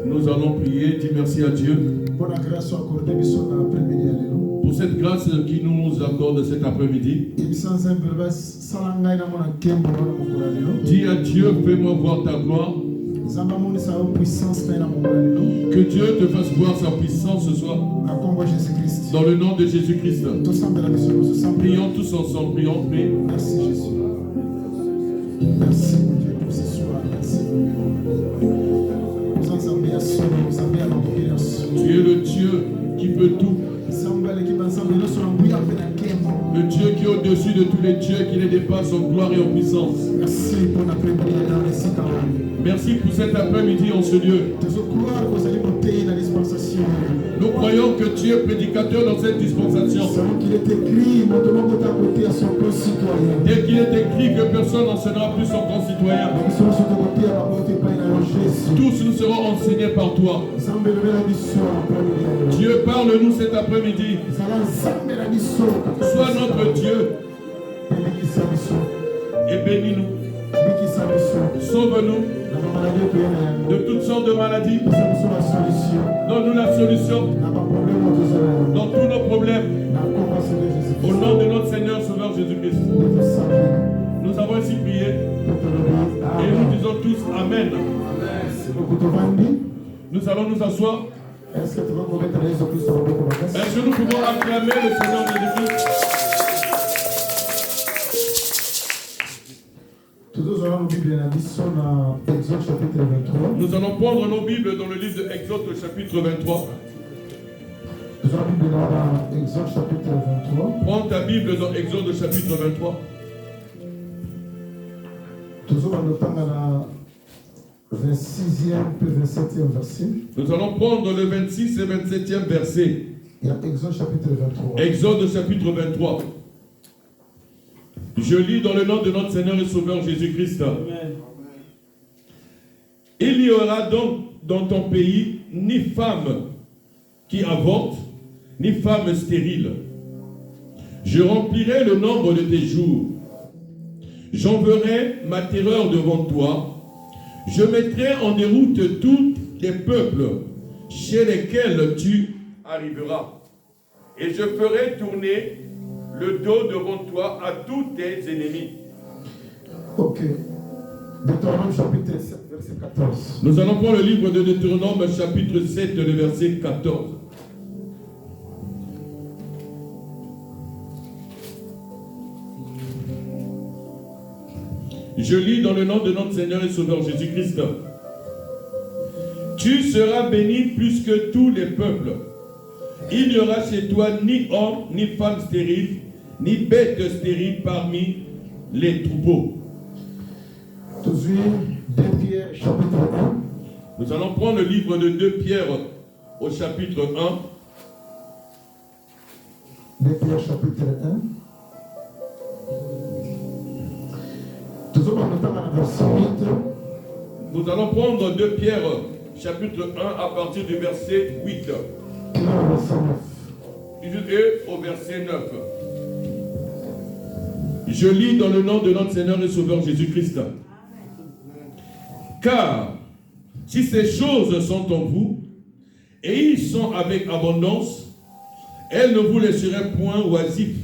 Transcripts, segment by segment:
Nous allons prier, dire merci à Dieu pour cette grâce qu'il nous accorde cet après-midi. Dis à Dieu, fais-moi voir ta gloire. Que Dieu te fasse voir sa puissance ce soir. Dans le nom de Jésus-Christ. Prions tous ensemble, prions, prions. Merci Jésus. Merci mon Dieu pour ce soir. Merci. Tu es le Dieu qui peut tout. Le Dieu qui est au-dessus de tous les dieux, qui les dépasse en gloire et en puissance. Merci pour cet après-midi en ce lieu. Nous croyons que tu es prédicateur dans cette dispensation. Dès qu'il est écrit que personne n'enseignera plus son concitoyen. Tous nous serons enseignés par toi. Dieu, parle-nous cet après-midi. Sois notre Dieu. Et bénis-nous. Sauve-nous de toutes sortes de maladies. Donne-nous la solution dans tous nos problèmes. Au nom de notre Seigneur Sauveur Jésus-Christ. Nous avons ainsi prié. Et nous disons tous Amen. Nous allons nous asseoir. Est-ce que nous pouvons acclamer le Seigneur Jésus-Christ? Nous allons prendre nos Bibles dans le livre de Exode, le chapitre 23. Prends ta Bible dans Exode, chapitre 23. Nous allons prendre le 26 et 27e verset. Exode chapitre 23. Exode chapitre 23. Je lis dans le nom de notre Seigneur et Sauveur Jésus-Christ. Amen. Il n'y aura donc dans ton pays ni femme qui avorte, ni femme stérile. Je remplirai le nombre de tes jours. J'enverrai ma terreur devant toi. Je mettrai en déroute tous les peuples chez lesquels tu arriveras. Et je ferai tourner le dos devant toi à tous tes ennemis. Ok. Deutéronome chapitre 7, verset 14. Nous allons prendre le livre de Deutéronome chapitre 7, le verset 14. Je lis dans le nom de notre Seigneur et Sauveur Jésus-Christ. Tu seras béni plus que tous les peuples. Il n'y aura chez toi ni homme, ni femme stérile, ni bête stérile parmi les troupeaux. Nous allons prendre le livre de 2 Pierre au chapitre 1. 2 Pierre chapitre 1. Nous allons prendre 2 Pierre chapitre 1 à partir du verset 8. Et au verset 9. Je lis dans le nom de notre Seigneur et Sauveur Jésus-Christ. Car si ces choses sont en vous, et ils sont avec abondance, elles ne vous laisseraient point oisifs,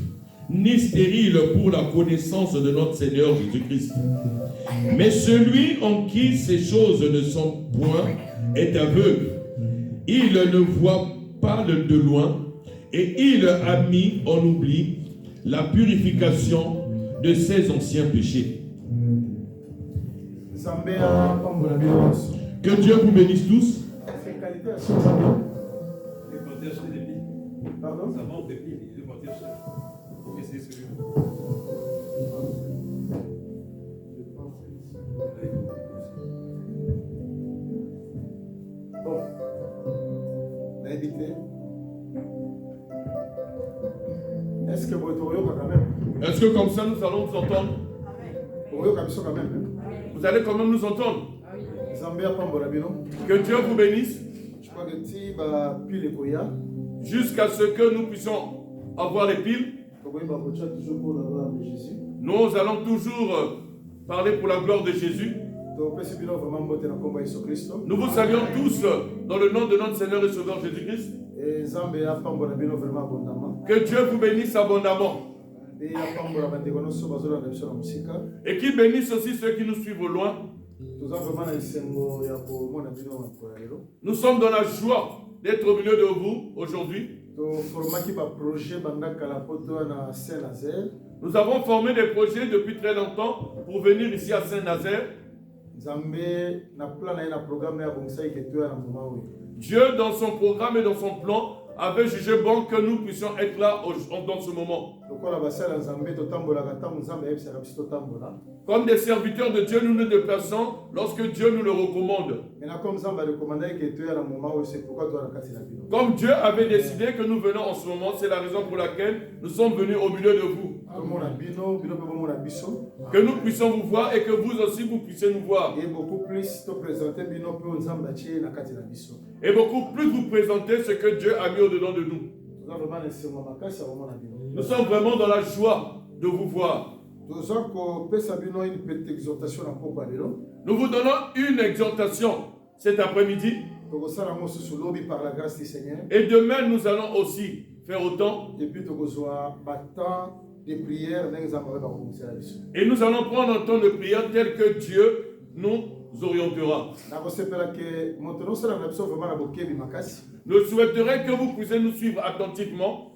ni stériles pour la connaissance de notre Seigneur Jésus-Christ. Mais celui en qui ces choses ne sont point est aveugle. Il ne voit pas de loin, et il a mis en oubli la purification de ses anciens péchés. Que Dieu vous bénisse tous. Est-ce que comme ça nous allons nous entendre? Vous allez quand même nous entendre? Que Dieu vous bénisse. Jusqu'à ce que nous puissions avoir les piles. Nous allons toujours parler pour la gloire de Jésus. Nous vous saluons tous dans le nom de notre Seigneur et Sauveur Jésus-Christ. Que Dieu vous bénisse abondamment. Et qu'il bénisse aussi ceux qui nous suivent au loin. Nous sommes dans la joie d'être au milieu de vous aujourd'hui. Nous avons formé des projets depuis très longtemps pour venir ici à Saint-Nazaire. Dieu, dans son programme et dans son plan, avait jugé bon que nous puissions être là dans ce moment. Comme des serviteurs de Dieu, nous nous déplaçons lorsque Dieu nous le recommande. Comme Dieu avait décidé que nous venons en ce moment, c'est la raison pour laquelle nous sommes venus au milieu de vous. Que nous puissions vous voir et que vous aussi vous puissiez nous voir. Et beaucoup plus vous présenter ce que Dieu a mis au-dedans de nous. Nous sommes vraiment dans la joie de vous voir. Nous vous donnons une exhortation cet après-midi. Et demain, nous allons aussi faire autant. Et nous allons prendre un temps de prière tel que Dieu nous orientera. Nous souhaiterais que vous puissiez nous suivre attentivement.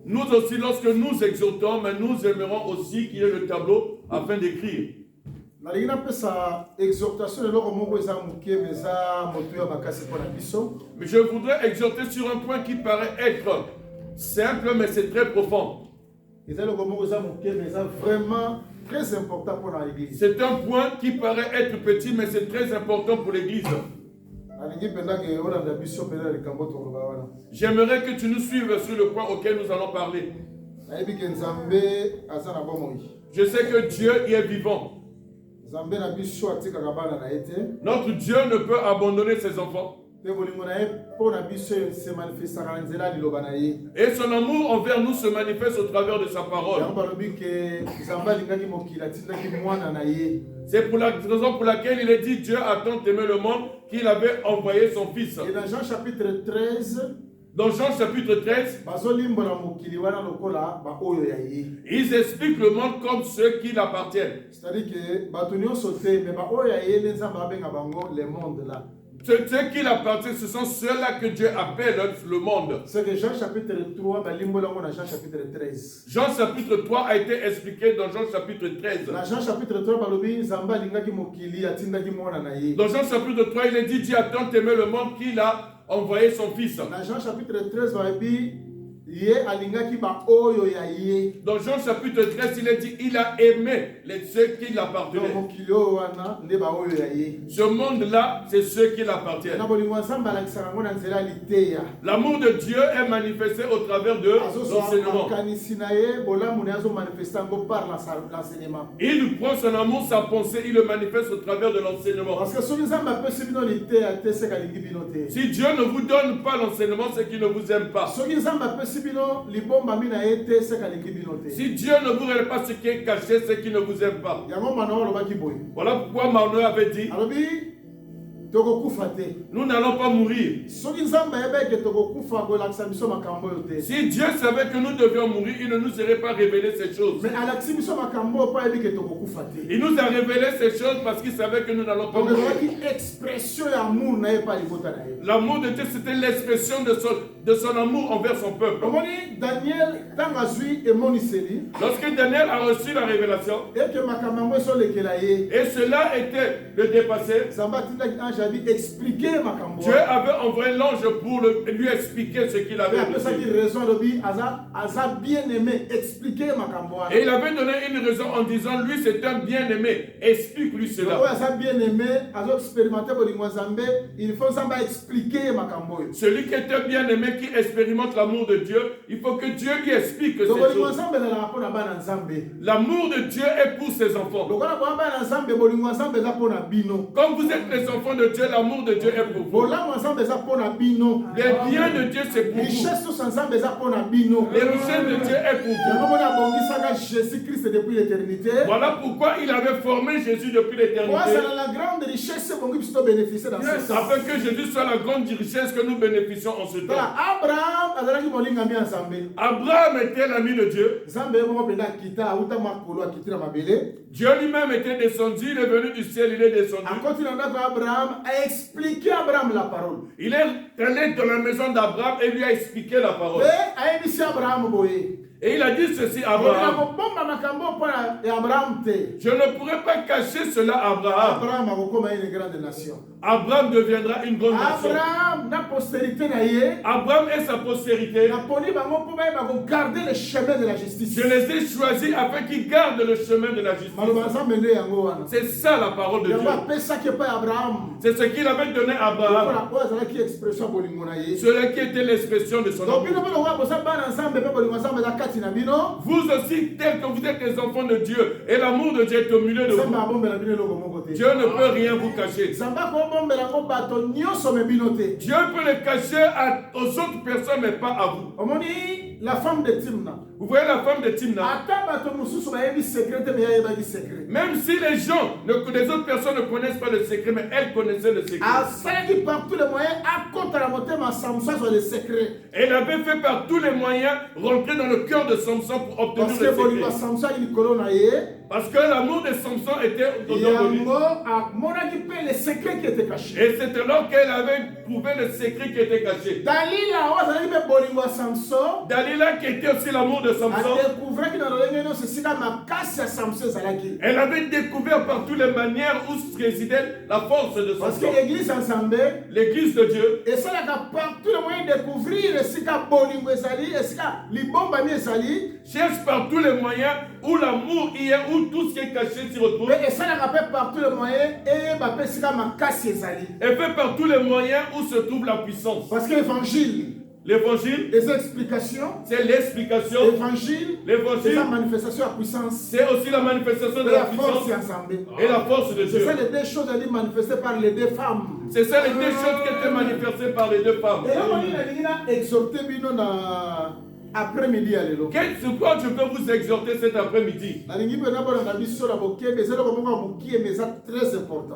Nous aussi, lorsque nous exhortons, mais nous aimerons aussi qu'il y ait le tableau afin d'écrire. Mais je voudrais exhorter sur un point qui paraît être simple, mais c'est très profond. C'est un point qui paraît être petit, mais c'est très important pour l'Église. J'aimerais que tu nous suives sur le point auquel nous allons parler. Je sais que Dieu y est vivant. Notre Dieu ne peut abandonner ses enfants. Et son amour envers nous se manifeste au travers de sa parole. C'est pour la raison pour laquelle il est dit Dieu a tant aimé le monde qu'il avait envoyé son fils. Et dans Jean chapitre 13, ils expliquent le monde comme ceux qui l'appartiennent. C'est-à-dire que ceux qui l'appartiennent, ce sont ceux-là que Dieu appelle le monde. C'est que Jean chapitre 3, Jean chapitre 13. Jean chapitre 3 a été expliqué dans Jean chapitre 13. Dans Jean chapitre 3, dans Jean chapitre 3, il est dit Dieu a tant aimé le monde qu'il a envoyé son fils. Dans Jean chapitre 13, dans Jean chapitre 13, il est dit il a aimé ceux qui l'appartenaient. Ce monde-là, c'est ceux qui l'appartiennent. L'amour de Dieu est manifesté au travers de l'enseignement. Il prend son amour, sa pensée, il le manifeste au travers de l'enseignement. Si Dieu ne vous donne pas l'enseignement, c'est qu'il ne vous aime pas. Si Dieu ne vous révèle pas ce qui est caché, c'est qu'il ne vous aime pas. Voilà pourquoi Manoé avait dit nous n'allons pas mourir. Si Dieu savait que nous devions mourir, il ne nous aurait pas révélé ces choses. Il nous a révélé ces choses parce qu'il savait que nous n'allons pas mourir. L'amour de Dieu, c'était l'expression de son amour envers son peuple. Lorsque Daniel a reçu la révélation, et cela était le dépassé, Dieu avait envoyé l'ange pour lui expliquer ce qu'il avait reçu. Et il avait donné une raison en disant lui c'est un bien-aimé, explique-lui cela. Celui qui est un bien-aimé, qui expérimente l'amour de Dieu, il faut que Dieu lui explique ces choses. L'amour de Dieu est pour ses enfants. Comme vous êtes les enfants de Dieu, l'amour de Dieu est pour vous. Bolamu ensemble eza pona bino. Les biens de Dieu, c'est pour vous. Richesse tous ensemble eza pona bino. Les richesses de Dieu est pour vous. Yango mona bongisaka Jésus-Christ depuis l'éternité. Voilà pourquoi il avait formé Jésus depuis l'éternité. Voilà la grande richesse bongi biso bénéficier dans ce temps. Afin que Jésus soit la grande richesse que nous bénéficions en ce temps. Voilà, Abraham azalaki molingami ya Nzambe. Abraham était l'ami de Dieu. Nzambe moko penda kita auta makolo akitira mabele. Dieu lui-même était descendu, il est venu du ciel, il est descendu. Akoti na ndako Abraham a expliqué à Abraham la parole. Il est allé dans la maison d'Abraham et lui a expliqué la parole. Et ayebisi Abraham boye. Et il a dit ceci à Abraham. Je ne pourrais pas cacher cela à Abraham. Abraham deviendra une grande nation. Abraham et sa postérité. Je les ai choisis afin qu'ils gardent le chemin de la justice. C'est ça la parole de Dieu. C'est ce qu'il avait donné à Abraham. Cela qui était l'expression de son amour. Vous aussi, tel que vous êtes les enfants de Dieu, et l'amour de Dieu est au milieu de vous. Dieu ne peut rien vous cacher. Dieu peut le cacher aux autres personnes, mais pas à vous. La femme de Timna. Vous voyez la femme de Timna. Même si les autres personnes ne connaissent pas le secret, mais elle connaissait le secret. Elle avait fait par tous les moyens rentrer dans le cœur de Samson pour obtenir le secret. Parce que l'amour de Samson était autour de lui. Et c'est alors qu'elle avait trouvé le secret qui était caché. Dalila qui était aussi l'amour de Samson. Elle avait découvert par toutes les manières où résidait la force de Samson. Parce que l'église de Dieu cherche par tous les moyens où l'amour y est, où tout ce qui est caché s'y retrouve. Et fait par tous les moyens où se trouve la puissance. Parce que l'évangile, les explications, c'est l'explication. L'évangile, c'est la manifestation à puissance. C'est aussi la manifestation de la puissance et la force de Dieu. C'est ça les deux choses manifestées par les deux femmes. C'est ça les deux choses qui étaient manifestées par les deux femmes. Et là, on a exhorté après-midi. Sur quoi je peux vous exhorter cet après-midi?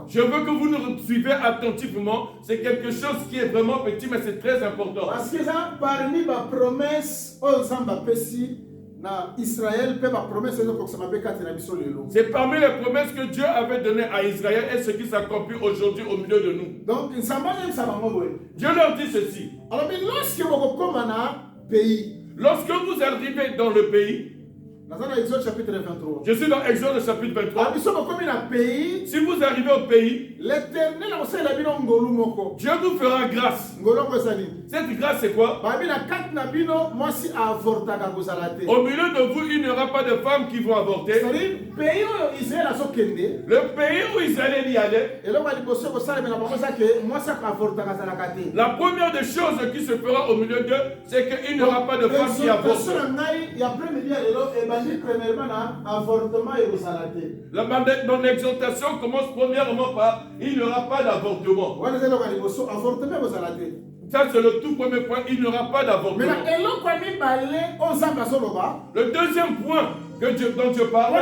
Je veux que vous nous suivez attentivement. C'est quelque chose qui est vraiment petit, mais c'est très important. Parce que parmi les promesses, c'est parmi les promesses que Dieu avait données à Israël et ce qui s'accomplit aujourd'hui au milieu de nous. Donc, Dieu leur dit ceci. Lorsque vous arrivez dans le pays, je suis dans Exode chapitre 23. Si vous arrivez au pays, Dieu vous fera grâce. Cette grâce, c'est quoi? Au milieu de vous, il n'y aura pas de femmes qui vont avorter. Le pays où Israël y allait, la première des choses qui se fera au milieu d'eux, c'est qu'il n'y aura pas de femmes qui avortent. Mon exhortation commence premièrement par il n'y aura pas d'avortement. Ça, c'est le tout premier point. Il n'y aura pas d'avortement. Le deuxième point dont Dieu parle,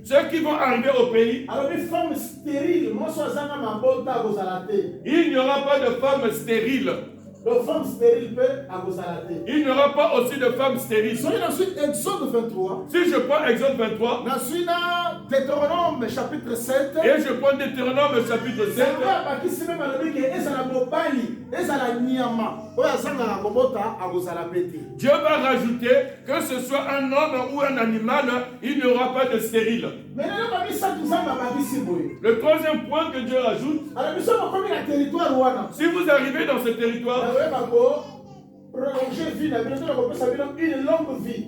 ceux qui vont arriver au pays, il n'y aura pas de femmes stériles. Il n'y aura pas aussi de femmes stériles. Si je prends Exode 23, Deutéronome chapitre 7, et je prends Deutéronome chapitre 7, Dieu va rajouter que ce soit un homme ou un animal, il n'y aura pas de stérile. Le troisième point que Dieu rajoute, si vous arrivez dans ce territoire, une longue vie.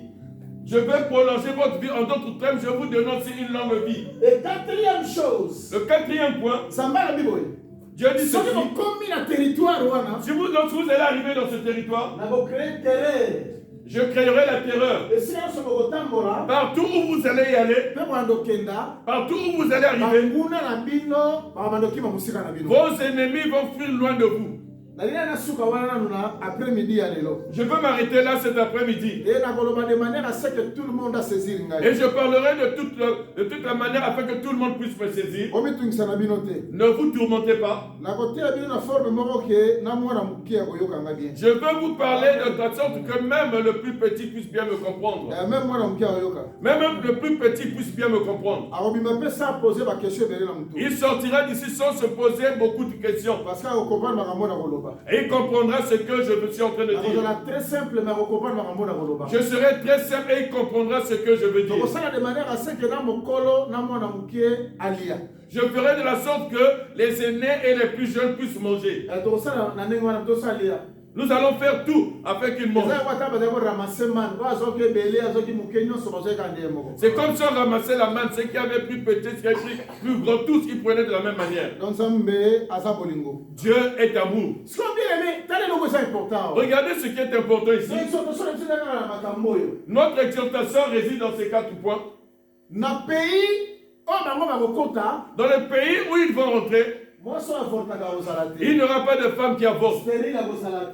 Je vais prolonger votre vie. En d'autres termes, je vous donne aussi une longue vie. Et quatrième chose, le quatrième point, Dieu dit ceci. Lorsque vous allez arriver dans ce territoire, Je créerai la terreur. Partout où vous allez y aller, partout où vous allez arriver, vos ennemis vont fuir loin de vous. Je veux m'arrêter là cet après-midi. Et je parlerai de toute la manière afin que tout le monde puisse me saisir. Ne vous tourmentez pas. Je veux vous parler de telle sorte que même le plus petit puisse bien me comprendre. Même le plus petit puisse bien me comprendre. Il sortira d'ici sans se poser beaucoup de questions. Et il comprendra ce que je suis en train de dire. Je serai très simple et il comprendra ce que je veux dire. Je ferai de la sorte que les aînés et les plus jeunes puissent manger. Nous allons faire tout afin qu'ils mangent. C'est comme si on ramassait la manne, ceux qui avaient plus petit, ceux qui avaient plus gros, tous ils prenaient de la même manière. Dieu est amour. Regardez ce qui est important ici. Notre exhortation réside dans ces 4 points. Dans le pays où ils vont rentrer, il n'y aura pas de femme qui avorte.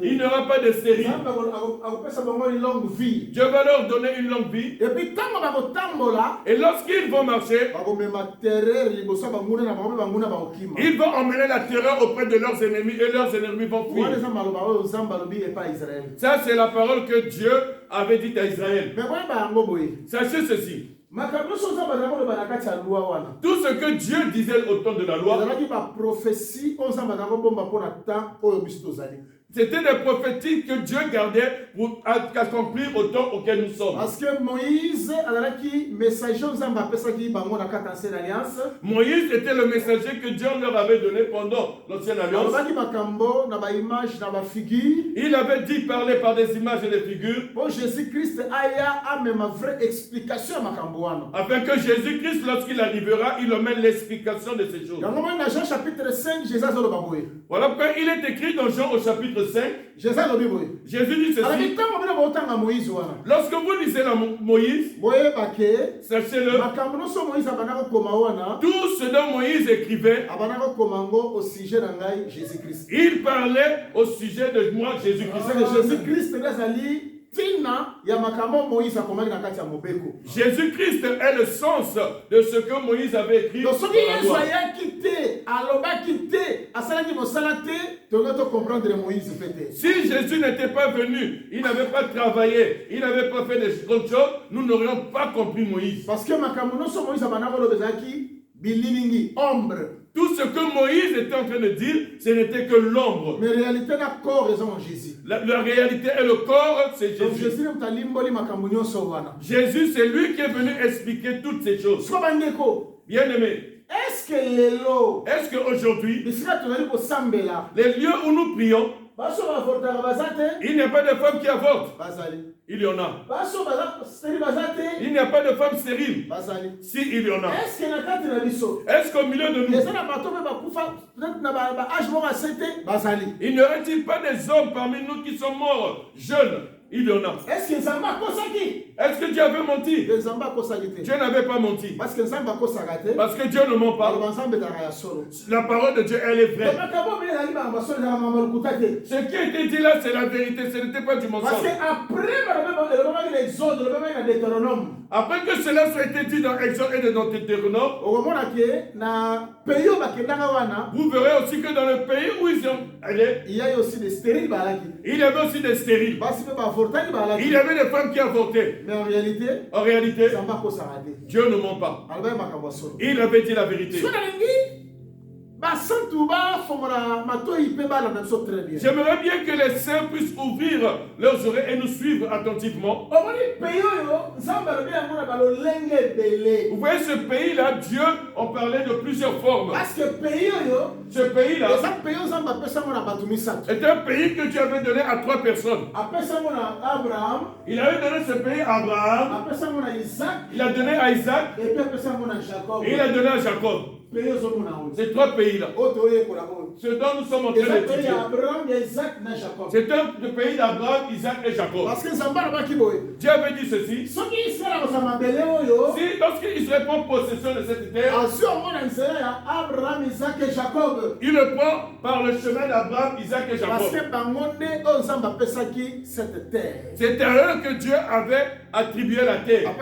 Il n'y aura pas de stérile. Dieu va leur donner une longue vie. Et lorsqu'ils vont marcher, ils vont emmener la terreur auprès de leurs ennemis et leurs ennemis vont fuir. Ça, c'est la parole que Dieu avait dite à Israël. Sachez ceci. Tout ce que Dieu disait au temps de la loi, c'était des prophéties que Dieu gardait pour accomplir au temps auquel nous sommes. Parce que Moïse était le messager que Dieu leur avait donné pendant l'ancienne alliance. Il avait dit parler par des images et des figures. Afin que Jésus-Christ, lorsqu'il arrivera, il emmène l'explication de ces choses. Voilà pourquoi il est écrit dans Jean au chapitre 5. Jésus dit ceci. Lorsque vous lisez la Moïse, sachez-le, tout ce dont Moïse écrivait, il parlait au sujet de moi, Jésus-Christ. Jésus-Christ est le sens de ce que Moïse avait écrit. Si Jésus n'était pas venu, il n'avait pas travaillé, il n'avait pas fait des choses, nous n'aurions pas compris Moïse. Parce que tout ce que Moïse était en train de dire, ce n'était que l'ombre. Mais réalité, la réalité est le corps, c'est Jésus. Jésus, c'est lui qui est venu expliquer toutes ces choses. Bien-aimés, est-ce qu'aujourd'hui, les lieux où nous prions, il n'y a pas de femmes qui avortent? Il y en a. Il n'y a pas de femmes stériles. Si, il y en a. Est-ce qu'au milieu de nous, il n'y aurait-il pas des hommes parmi nous qui sont morts jeunes? Il y en a. Est-ce que Dieu avait menti? Dieu n'avait pas menti. Parce que Dieu ne ment pas. La parole de Dieu, elle est vraie. Ce qui a été dit là, c'est la vérité. Ce n'était pas du mensonge. Après que cela soit été dit dans Exode et dans Deutéronome, vous verrez aussi que dans le pays où ils sont allés, il y avait aussi des stériles. Il y avait aussi des stériles. Il y avait des femmes qui avortaient. Mais en réalité, Dieu ne ment pas. Il avait dit la vérité. J'aimerais bien que les saints puissent ouvrir leurs oreilles et nous suivre attentivement. Vous voyez ce pays-là, Dieu en parlait de plusieurs formes. Ce pays-là est un pays que Dieu avait donné à 3 personnes. Il avait donné ce pays à Abraham. Il a donné à Isaac. Et il a donné à Jacob. Ces trois pays-là, ce dont nous sommes en train d'étudier, c'est le pays d'Abraham, Isaac et Jacob. Parce que Dieu avait dit ceci. Si lorsqu'Israël prend possession de cette terre, il le prend par le chemin d'Abraham, Isaac et Jacob. C'était à eux que Dieu avait attribué la terre.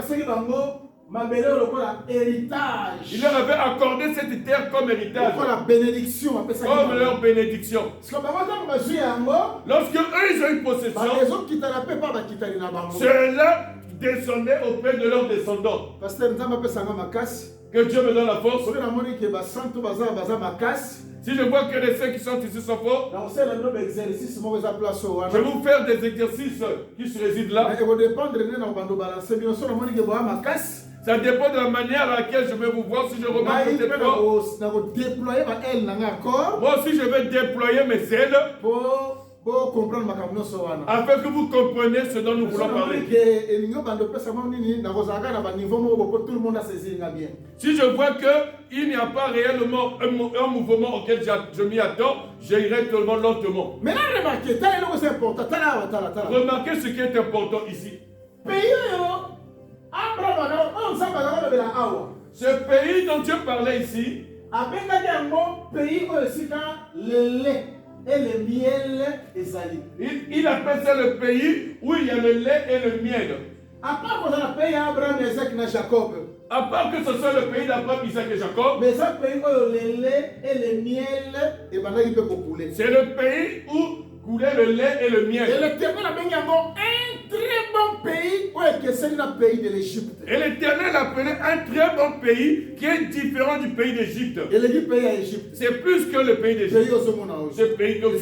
Il leur avait accordé cette terre comme héritage, comme leur bénédiction. Lorsque eux ils ont eu possession, cela descendait auprès de leurs descendants. Que Dieu me donne la force. Si je vois que les saints qui sont ici sont forts, je vais vous faire des exercices qui se résident là. Ça dépend de la manière à laquelle je vais vous voir. Si je remarque que vous êtes forts, moi aussi je vais déployer mes ailes afin que vous compreniez ce dont nous voulons parler. Si je vois qu'il n'y a pas réellement un mouvement auquel je m'y attends, j'irai tout le monde lentement. Remarquez ce qui est important ici. Ce pays dont Dieu parlait ici, et le miel il appelle ça le pays où il y a le lait et le miel. À part que le pays d'Abraham, Isaac et Jacob. À part que ce soit le pays d'Abraham, Isaac et Jacob. Mais ce pays où le lait et le miel, c'est le pays où coulait le lait et le miel. Et l'Éternel a bien un très bon pays, c'est le pays de l'Égypte. Et l'Éternel appelait un très bon pays qui est différent du pays d'Égypte. Et le pays d'Égypte. C'est plus que le pays d'Égypte. Ce pays que vous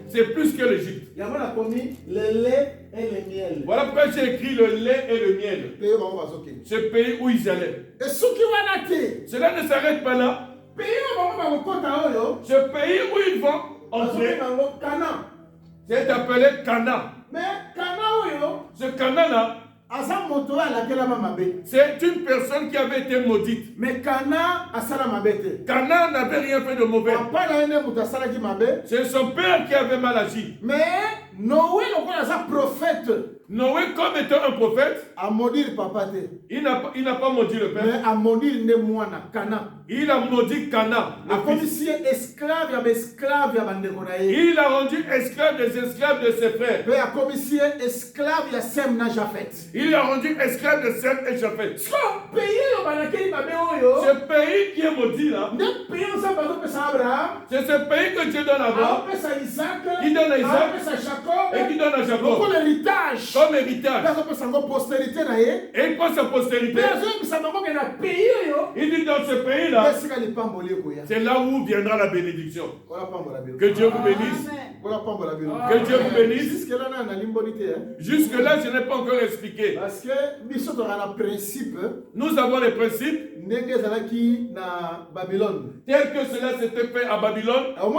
c'est plus que l'Égypte. Il y a le lait et le miel. Voilà pourquoi j'ai écrit le lait et le miel. Ce pays où ils allaient. Et cela ne s'arrête pas là. Ce pays où ils vont entrer, c'est appelé Cana. Mais Cana, ce Cana-là, c'est une personne qui avait été maudite. Mais Cana n'avait rien fait de mauvais. C'est son père qui avait mal agi. Mais Noé, prophète. Noé, comme étant un prophète, a maudit papa. Il n'a pas maudit le père. Mais a maudit Cana. Il a maudit Cana. Il a rendu esclave des esclaves de ses frères. Il a commissionné esclave de Sem et Japhet. Il a rendu esclave de Sem et Japhet. Ce pays qui est maudit là, c'est ce pays que Dieu donne à Abraham, qui donne à Isaac et qui donne à Jacob. Comme héritage. Et il prend sa postérité. Il dit dans ce pays-là, c'est là où viendra la bénédiction. Que Dieu vous bénisse. Que Dieu vous bénisse. Jusque-là, je n'ai pas encore expliqué. Parce que nous avons les principes tels que cela s'était fait à Babylone. Vous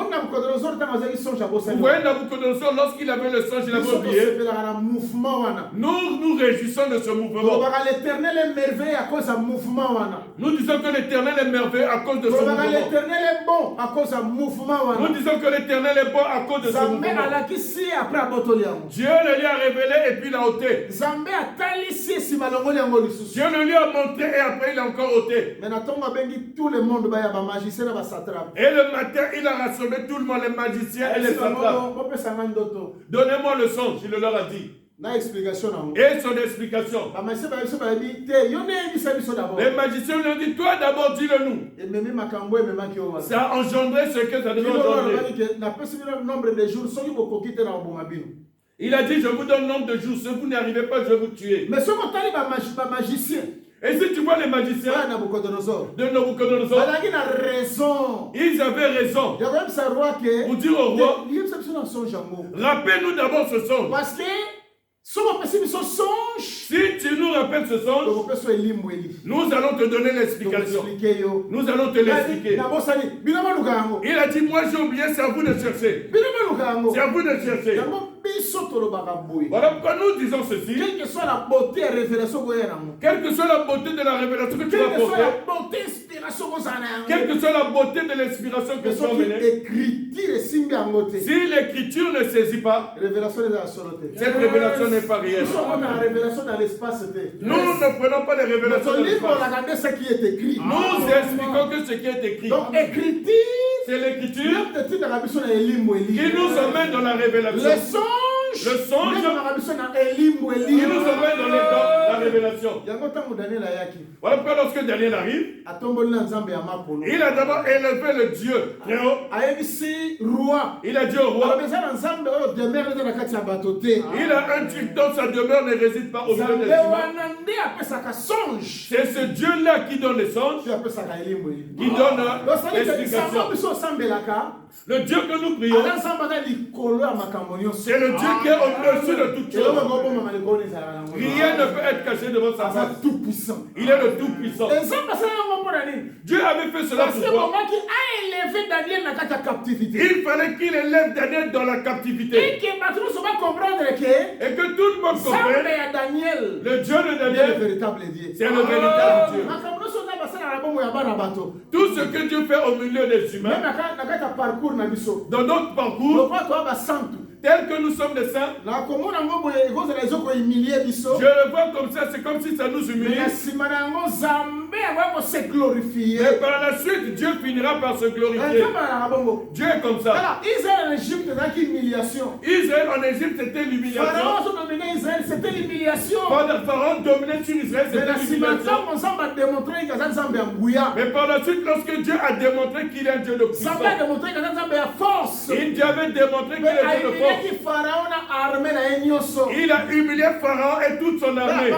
voyez Nabucodonosor, lorsqu'il avait le songe, il avait oublié. Nous nous réjouissons de ce mouvement. Nous disons que l'Éternel est merveilleux à cause de ce mouvement. Nous disons que l'Éternel est bon à cause de ce mouvement. Dieu le lui a révélé et puis il a ôté. Dieu le lui a montré et après il a encore ôté. Et le matin il a rassemblé tout le monde, les magiciens et les satrapes. Donnez-moi le songe, il leur a dit. Et son explication. Les magiciens lui ont dit, toi d'abord dis-le nous. Ça a engendré ce que ça devait engendrer. Il a dit, je vous donne nombre de jours. Si vous n'y arrivez pas, je vais vous tuer. Mais ce magicien. Et si tu vois les magiciens de Nabucodonosor, ils avaient raison pour dire au roi, rappelle-nous d'abord ce songe. Parce que si tu nous rappelles ce songe, nous allons te donner l'explication. Nous allons te l'expliquer. Il a dit, moi j'ai oublié, c'est à vous de chercher. C'est à vous de chercher. Voilà pourquoi nous disons ceci. Quelle que soit la beauté et révélation que vous Quelle que soit la beauté de la révélation que tu vas quelle que soit porter, la beauté inspiration que vous quelle que soit la beauté de l'inspiration que tu vas mener, si l'écriture ne saisit pas, révélation de la soloté. cette révélation n'est pas réelle. Nous sommes dans la révélation dans l'espace. Nous ne prenons pas les révélations de Notre livre, on l'espace. a regardé ce qui est écrit. Nous expliquons que ce qui est écrit, Donc, écriture, c'est l'écriture qui qui nous emmène dans la révélation. le songe, Le songe qui nous emmène dans la révélation. Voilà pourquoi lorsque Daniel arrive, il a d'abord élevé le Dieu très haut. Il a dit au roi, il a un Dieu dont sa demeure ne réside pas au milieu des humains. C'est ce Dieu-là qui donne les songes, qui donne l'explication. Le Dieu que nous prions, c'est le Dieu qui est au-dessus de toutes choses. Rien ne peut être caché devant sa face. Il est le Tout-Puissant. Dieu avait fait cela pour toi. Il fallait qu'il élève Daniel dans la captivité. Et Et que tout le monde comprenne le Dieu de Daniel, c'est le véritable Dieu. Tout ce que Dieu fait au milieu des humains, dans notre parcours, tel que nous sommes des saints, je le vois comme ça, c'est comme si ça nous humilie. Mais par la suite, Dieu finira par se glorifier. Dieu est comme ça. Israël en Égypte, c'était l'humiliation. Pharaon dominait sur Israël, c'était l'humiliation. Mais par la suite, lorsque Dieu a démontré qu'il est un Dieu de puissance, il avait démontré qu'il est un Dieu de force. Il a humilié Pharaon et toute son armée.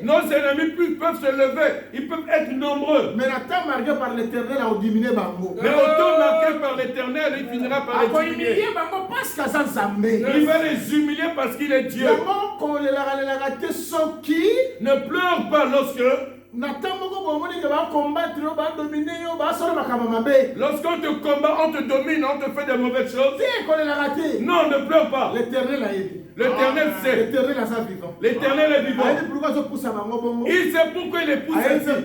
Nos ennemis peuvent se lever, ils peuvent être nombreux. Mais le temps marqué par l'Éternel a diminué Bango. Mais au temps marqué par l'Éternel, il finira par les diminuer. Il va les humilier parce qu'il est Dieu. Ne pleure pas lorsque lorsqu'on te combat, on te domine, on te fait des mauvaises choses. Non, ne pleure pas. L'Éternel sait. L'Éternel est vivant. Il sait pourquoi il est poussé ainsi.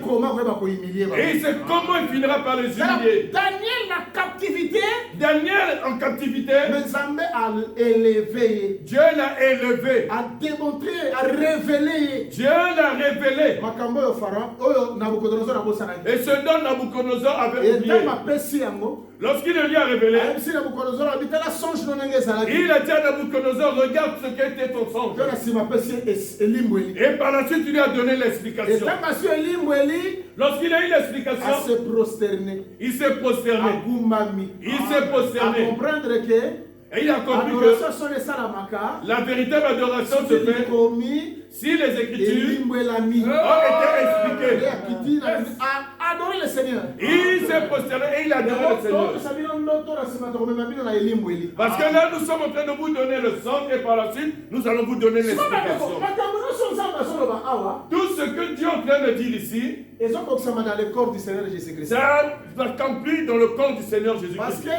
Et il sait comment il finira par les humilier. Daniel en captivité, Dieu l'a élevé. Dieu l'a révélé. Et ce dont Nabucodonosor avait oublié. Lorsqu'il lui a révélé, il a dit à Nabucodonosor, regarde ce qu'était ton songe. Et par la suite, il lui a donné l'explication. Lorsqu'il a eu l'explication, il s'est prosterné. Et il a compris que la véritable adoration se fait si les Écritures ont été expliquées. Adorer le Seigneur. Il s'est prosterné et il a adoré le Seigneur. Parce que là, nous sommes en train de vous donner le sang et par la suite, nous allons vous donner l'explication. Tout ce que Dieu est en train de dire ici, dans le corps du Seigneur Jésus-Christ. ça s'accomplit dans le corps du Seigneur Jésus-Christ. Parce que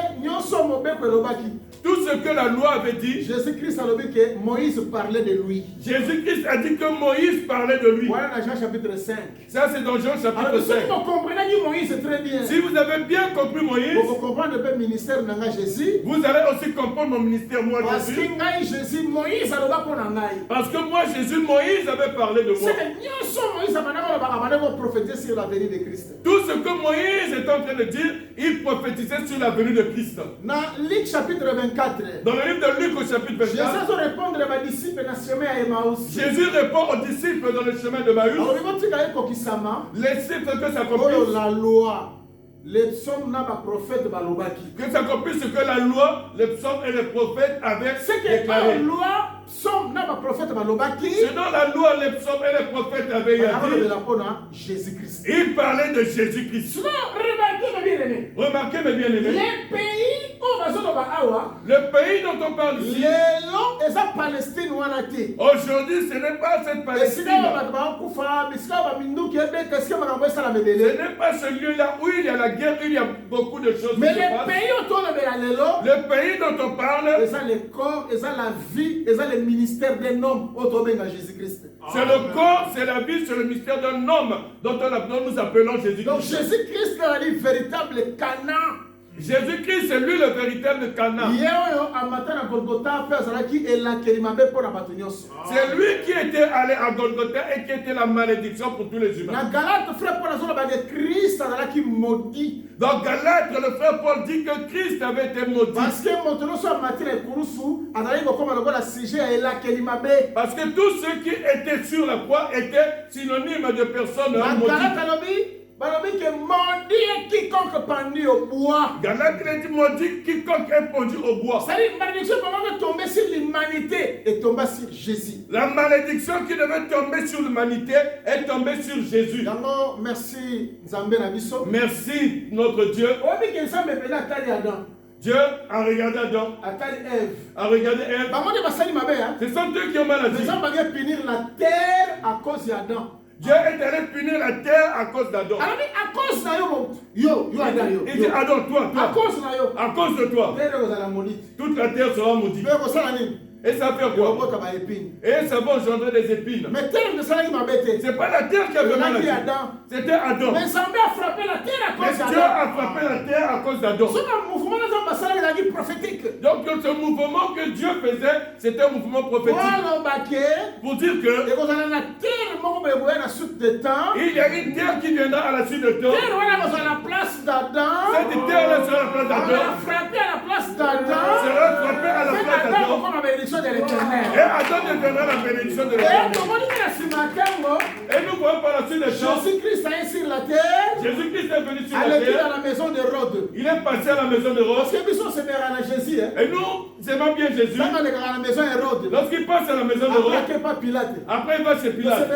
tout ce que la loi avait dit, Jésus-Christ a dit que Moïse parlait de lui. Jésus-Christ a dit que Moïse parlait de lui. Voilà dans Jean chapitre 5. Ça, c'est dans Jean chapitre 5. Vous comprenez Moïse très bien. Si vous avez bien compris Moïse, vous comprenez le ministère de Jésus. Vous allez aussi comprendre mon ministère, moi, Jésus. Parce que moi, Jésus, Moïse avait parlé de moi. Sur la venue de Christ. Tout ce que Moïse est en train de dire, il prophétisait sur la venue de Christ. Dans Luc chapitre 24. Dans le livre de Luc au chapitre 24. Jésus répond aux disciples dans le chemin de Maüs. Laissez que ça accomplisse. La loi. Les psaumes n'a pas prophète balobaki. Que ça accomplisse ce que la loi, les psaumes et les prophètes avaient déclaré. La loi, psaume n'a pas prophète balobaki. Sinon la loi, les psaumes et les prophètes avaient dit Jésus-Christ. Il parlait de Jésus-Christ. Remarquez mes bien-aimés. Remarquez mes bien-aimés. Les pays où Le pays dont on parle ici, aujourd'hui, ce n'est pas cette Palestine. Ce n'est pas ce lieu-là où il y a la guerre, où il y a beaucoup de choses. Mais qui se passent. Le pays dont on parle, le corps, la vie, le ministère d'un homme, Jésus-Christ. c'est le corps, c'est la vie, c'est le mystère d'un homme dont nous appelons Jésus-Christ. Donc Jésus-Christ est le véritable Cana. Jésus-Christ, c'est lui le véritable Cana. C'est lui qui était allé à Golgotha et qui était la malédiction pour tous les humains. Dans Galate, le frère Paul dit que Christ avait été maudit. Parce que tous ceux qui étaient sur la croix étaient synonymes de personnes maudites. Quiconque pendu au bois. Galate dit maudit quiconque est pendu au bois. C'est-à-dire, malédiction est tombée sur l'humanité et tombée sur Jésus. La malédiction qui devait tomber sur l'humanité est tombée sur Jésus. Merci Nzambe Nabiso. Merci notre Dieu. Dieu a regardé Adam, a regardé Ève. Ce sont eux qui ont mal agi. Punir la terre à cause d'Adam. Dieu est allé punir la terre à cause d'Adam. À cause de Il dit Adam, toi. À cause de toi. Toute la terre sera maudite. Et ça fait quoi? Et ça va engendrer des épines. Mais c'est pas la terre qui a fait mal agi. C'était Adam. Mais ça a frappé la terre à cause d'Adam. Dieu a frappé la terre à cause d'Adam. Donc ce mouvement que Dieu faisait, c'était un mouvement prophétique. Pour dire que il y a une terre qui viendra à la suite de temps. Cette terre-là sera à la place d'Adam. Sera frappée à la place d'Adam. Et Adam deviendra la bénédiction de l'Éternel. Et nous voyons par la suite des choses. Jésus-Christ est sur la terre. Jésus-Christ est venu sur la terre. terre. Dans la maison d'Hérode. Il est passé à la maison d'Hérode. Jésus. Et nous aimons bien Jésus. Lorsqu'il passe à la maison d'Hérode. Après il va chez Pilate.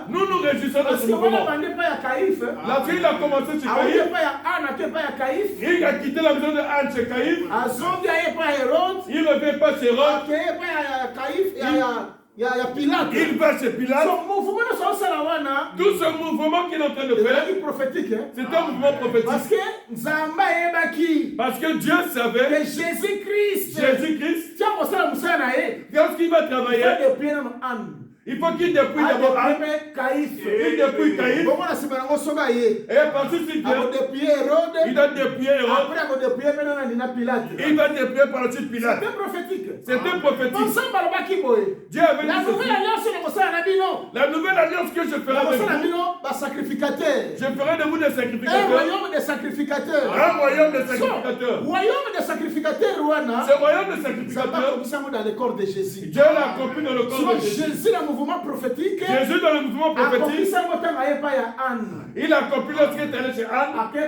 Nous nous réjouissons de ce mouvement. Lorsqu'il a commencé chez Caïphe. Il a quitté la maison de Anne chez Caïphe. Il ne revient pas chez Hérode. Il va chez Pilate. Tout ce mouvement qu'il est en train de faire, c'est un mouvement prophétique. Parce que Dieu savait que Jésus-Christ, lorsqu'il va travailler, il faut qu'il dépouille d'abord Anne. Il dépouille Caïphe. Et par suite, il doit dépouiller Hérode. Il va dépouiller par la suite Pilate. C'était prophétique. Dieu avait dit la nouvelle alliance que je ferai de vous, je ferai de vous des sacrificateurs. Un royaume de sacrificateurs. Ce royaume de sacrificateurs, dans le corps de Jésus. Dieu l'a accompli dans le corps de Jésus. Jésus dans le mouvement prophétique. Jésus dans le mouvement prophétique. Il a accompli lorsqu'il est allé chez Anne. Il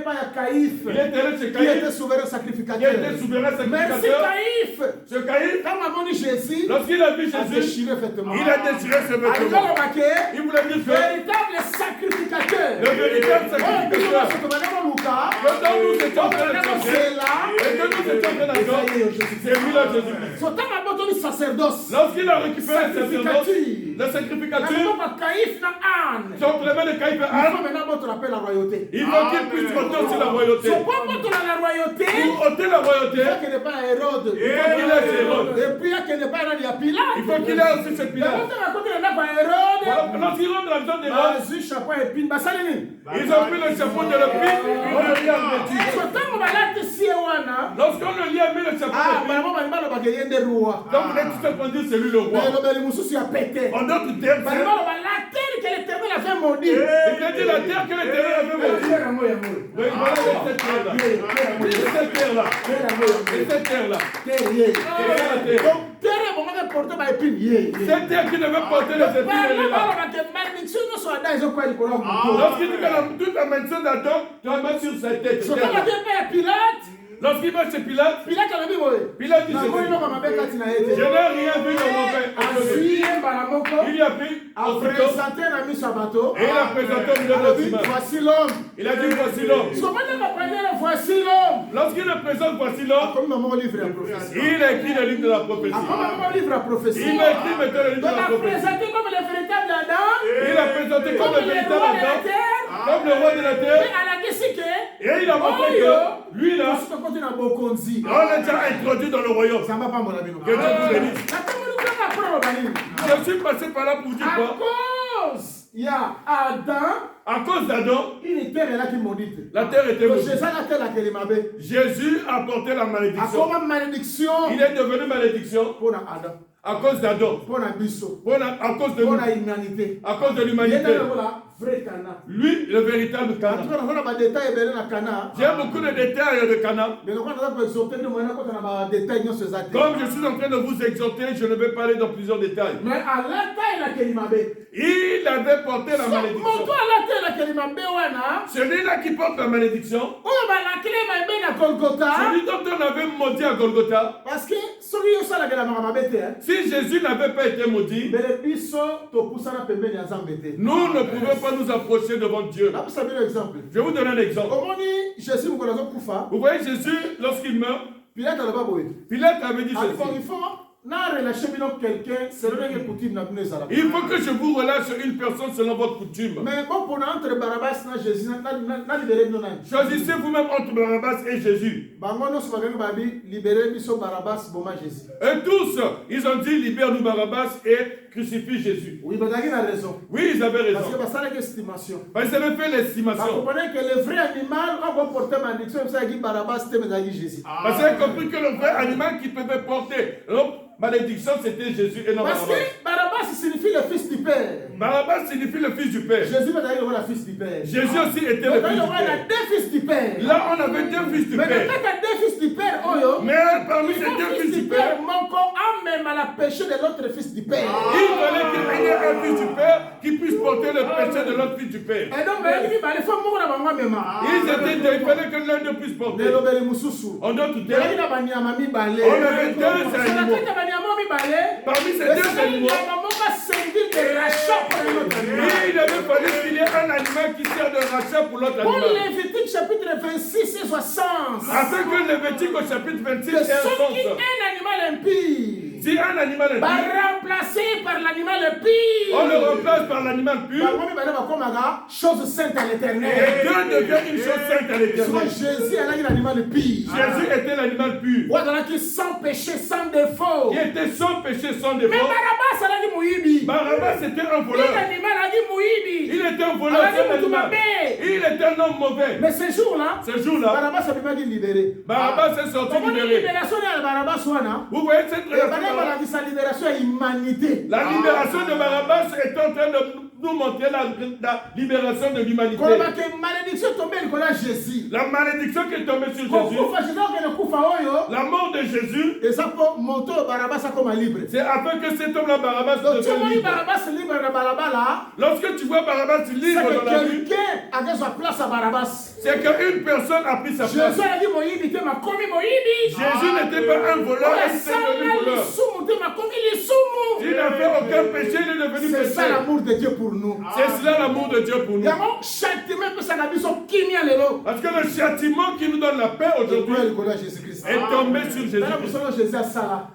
est allé chez Caïphe. Qui était souverain sacrificateur. Merci Caïphe. Ce Caïphe, Jésus, lorsqu'il a vu Jésus, il a déchiré ses vêtements. Il voulait dire que véritable sacrificateur. Le véritable sacrificateur. Quand nous étions en train de changer, et que nous étions en train d'attendre, c'est lui là Jésus-Christ. Lorsqu'il a récupéré le sacrificature, son premier de Caïphe et Anne, il faut qu'il puisse monter sur la royauté. Pour ôter la royauté, il faut qu'il ait Hérode. Il faut qu'il ait aussi ce Pilate. Lorsqu'ils rentrent dans la maison d'Hérode, ils ont pris le chapeau de l'épine, on le lui a vêtu. Lorsqu'on le lui a mis le chapeau de l'épine, donc vous êtes tout à fait dire c'est lui le roi. En d'autres termes, la terre que l'Éternel avait maudit. Il a dit la terre que l'Éternel avait maudit. Oui, voilà cette terre-là. Cette terre-là. Cette terre-là. Cette terre qui devait porter les épines, elle est là. Lorsqu'il dit que toute la malédiction d'Adam, tu vas mettre sur sa tête. Lorsqu'il va chez Pilate, Pilate alobi boye. Pilate dit Na Jésus, moi ino kama beka tina ete. je n'ai rien vu dans mon père. Azui mbala moko. Il a pris A au couteau présenté na miso ya bato. et il a présenté au milieu de Alobi l'humain. voici l'homme. Il a dit voici l'homme. Sokote na prendre voici l'homme. Lorsqu'il le présente voici l'homme, Comme maman livre ya prophétie. il a écrit le livre de la prophétie. Comme maman livre ya prophétie. Il a écrit maintenant le livre Donc de la a prophétie. présenté comme le véritable Adam. Il a présenté comme le véritable Adam, comme le roi de la Mais terre. alakisi ke. Et il a montré que lui là, Parce que quand on a bokonzi. on l'a déjà introduit dans le royaume. Ça va pas mon ami. Que Dieu vous bénisse. À Je suis passé par là pour dire quoi? cause, il y a Adam, À cause d'Adam, une terre est là qui maudite. la terre était Donc maudite. Jésus a terre qui est mabé. Jésus a porté la À malédiction. cause de malédiction Il est devenu malédiction pour Adam, à cause d'Adam, pour Bisso, à cause de pour nous, l'humanité. à cause de Il est l'humanité. dans la vraie Cana. Lui, le véritable En tout Canaan. cas, on a des détails dans la Cana. J'ai beaucoup de détails de Canaan. Mais quand on a exhorté, nous on a des détails sur ces actes. Comme je suis en train de vous exhorter, je ne vais pas aller dans plusieurs détails. Mais à la taille qui est mabé. Il avait porté la malédiction. Mon toi à la taille qui est mabé, Celui-là qui porte la malédiction, on va la clé mabé à Golgotha. celui dont on avait maudit à Golgotha, Parce que celui qui a la mabé, si Jésus n'avait pas été maudit, mais le biso, to poussana pembeni ya Zambete. nous ne pouvions pas nous approcher devant Dieu. Là, vous savez l'exemple. Je vais vous donner un exemple. Comment dit Jésus Moukonazo Koufa, Vous voyez Jésus, lorsqu'il meurt, Pilate a le baboué. Pilate avait dit Il ceci. faut, n'a relâché quelqu'un, c'est le même coutume dans tous les Il faut que je vous relâche une personne selon votre coutume. Mais bon, pour entre Barabbas et Jésus, n'a libéré nos nains. Choisissez vous-même entre Barabbas et Jésus. Bangono Soubagani Babi, libéré Bisso Barabbas, Boma Jésus. Et tous, ils ont dit libère-nous Barabbas et crucifie Jésus. Oui, Badagi a raison. Oui, ils avaient Parce raison. que ça, c'est estimation. Ils avaient fait Vous l'estimation. comprenez que le vrai animal, on va porter malédiction, ça dit Barabbas, c'était Medagi Jésus. Parce qu'ils ont compris que le vrai animal qui pouvait porter malédiction, c'était Jésus et non Parce Barabbas. que Barabbas signifie le fils du Père. Barabbas signifie le fils du Père. Jésus va d'ailleurs le fils du Père. Jésus aussi était le Donc, fils il y du aura Père. deux fils du Père. Là, on avait deux fils du Mais Père. quand il y a deux fils du Père, Mais parmi ces deux fils du Père, mon corps a même à la péché de l'autre fils du Père. il fallait qu'il y ait un fils du Père qui puisse porter le péché de l'autre fils du Père. Et donc, il faut mourir dans ma mémoire. Ils étaient deux, il fallait que l'un d'eux puisse porter. En d'autres termes, on avait deux animaux. Parmi ces deux animaux, il avait fallu qu'il y ait un animal qui sert de rachat pour l'autre Pour animal. Lévitique chapitre 26 et 60. Afin que Lévitique au chapitre 26 Que ait un ce qui est sens. un animal impie Si un animal est va pur, remplacer par l'animal impie. on le remplace par l'animal pur. Chose sainte à Et l'éternel. Dieu devient une chose sainte à Soit l'éternel. Jésus est l'animal impie. Jésus était l'animal pur. Qui sans péché, sans défaut. Il était sans péché, sans Mais défaut. Barabbas a dit Mouibi. Barabbas était un Il voleur. animal a dit Mouibi. Il était un voleur, Alors, c'est un il m'a animal. dit, Il était un homme mauvais. Mais ce jour-là, Ce jour-là, Barabbas a bien dit libéré. Barabbas est sorti Comment la libéré. libération de Barabbas wana? Vous voyez cette Et Barabbas relation. a dit sa libération à humanité. La libération de Barabbas est en train de nous montrer la libération de l'humanité. Quand la malédiction tombée, il connaît Jésus. La malédiction qui est tombée sur Quand Jésus, vous faites le coup faoyo, la mort de Jésus, et ça peut monter Barabbas comme libre. c'est afin que cet homme-là, Barabbas, Donc, tu vois devienne libre. Barabbas libre de Barabbas là, Lorsque tu vois Barabbas c'est libre dans la que rue, quelqu'un a sa place à Barabbas. c'est qu'une personne a pris sa place. Jésus a dit Moïbi, tu m'as commis Moïbi. Jésus n'était pas un voleur, il était devenu voleur. Il n'a fait aucun péché, il est devenu C'est ça péché. l'amour de Dieu pour nous. C'est cela l'amour de Dieu pour nous. Parce que le châtiment qui nous donne la paix aujourd'hui est tombé sur Jésus.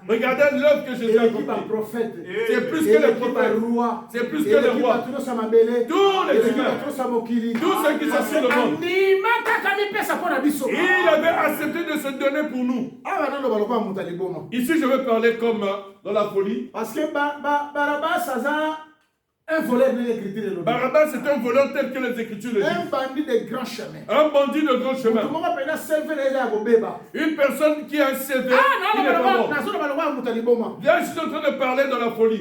Regardez l'œuvre que Jésus a accomplie. C'est plus que les prophètes. C'est plus que les rois. Tous les humains. Tous ceux qui sont sur le monde. Il avait accepté de se donner pour nous. Ici, je vais parler comme dans la folie. Parce que Barabbas a un voleur de l'écriture. Barabbas était un voleur tel que les Écritures le disent. Un bandit de grand chemin. Un bandit de grand chemin. Une personne qui a un CV. qui n'est pas mort. Là, je suis en train de parler dans la folie.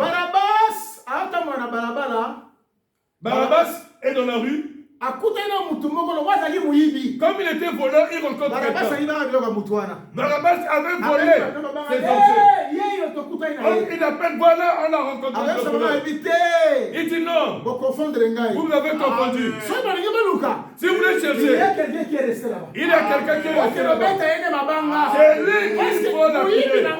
Barabbas est dans la rue. Comme il était voleur, il rencontre quelqu'un. Barabbas avait volé ses objets. Il appelle, voilà, on a rencontré le voleur. Il dit non, vous m'avez confondu. Si vous voulez chercher, il y a quelqu'un qui est resté là-bas. il y a quelqu'un qui est resté là-bas. C'est lui qui faut la prière.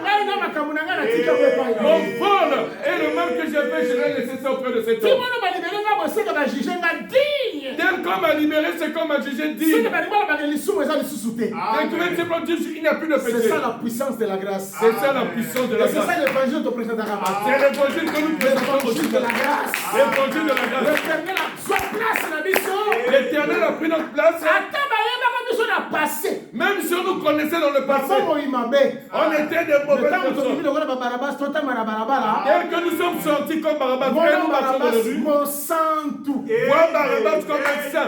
Mon vol et le mal que j'ai fait, je l'ai laissé ça auprès de cet homme. Tel qu'on m'a libéré, c'est comme m'a jugé digne. Il n'y a plus de péché. C'est ça la puissance de la grâce. C'est ça la puissance de la C'est grâce. ça l'évangile de président d'Arabas. C'est l'évangile que nous présentons aussi. L'évangile de la grâce. L'évangile de la grâce. L'éternel a besoin de place dans la mission. L'éternel a pris notre place. Même si on nous connaissait dans le passé, on était des mauvaises personnes. Dès que nous sommes sortis comme Barabbas, et nous marchons dans les rues, voir Barabbas comme un saint.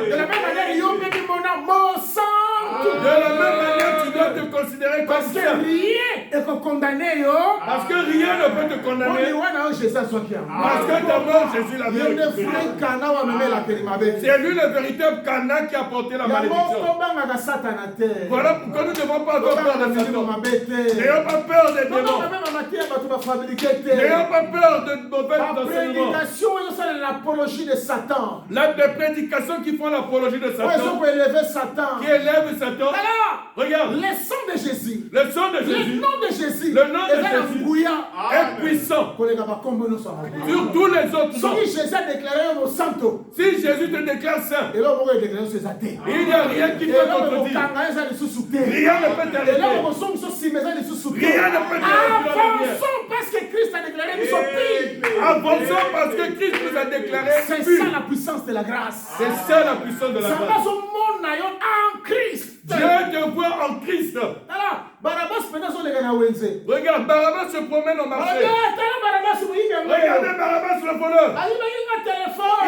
De la même manière, Tu dois te considérer comme parce que saint. rien est condamné. Parce que rien ne peut te condamner. Parce que ta mort, Jésus l'a vécu. C'est lui le véritable Cana qui a porté la malédiction. Voilà pourquoi nous ne devons pas avoir peur de Satan. N'ayons pas peur des démons. N'ayons pas peur de mauvais enseignements. L'apologie de Satan. Des prédications qui font l'apologie de Satan. Qui élèvent Satan. Regarde. Le sang de Jésus. Le sang de Jésus. Le nom de Jésus. Le nom de Jésus est puissant. Sur tous les autres noms. Si Jésus te déclare saint, il n'y a rien qui peut contredire. Rien ne peut t'arrêter. Rien ne peut t'arrêter. Avançons parce que Christ a déclaré nous sommes pires. Avançons parce que Christ nous a déclaré c'est purs. ça la puissance de la grâce. C'est ça la puissance de la Ça grâce. passe au monde en Christ. Dieu te voit en Christ. Regarde, Barabbas se promène au marché. Regardez Barabbas le voleur.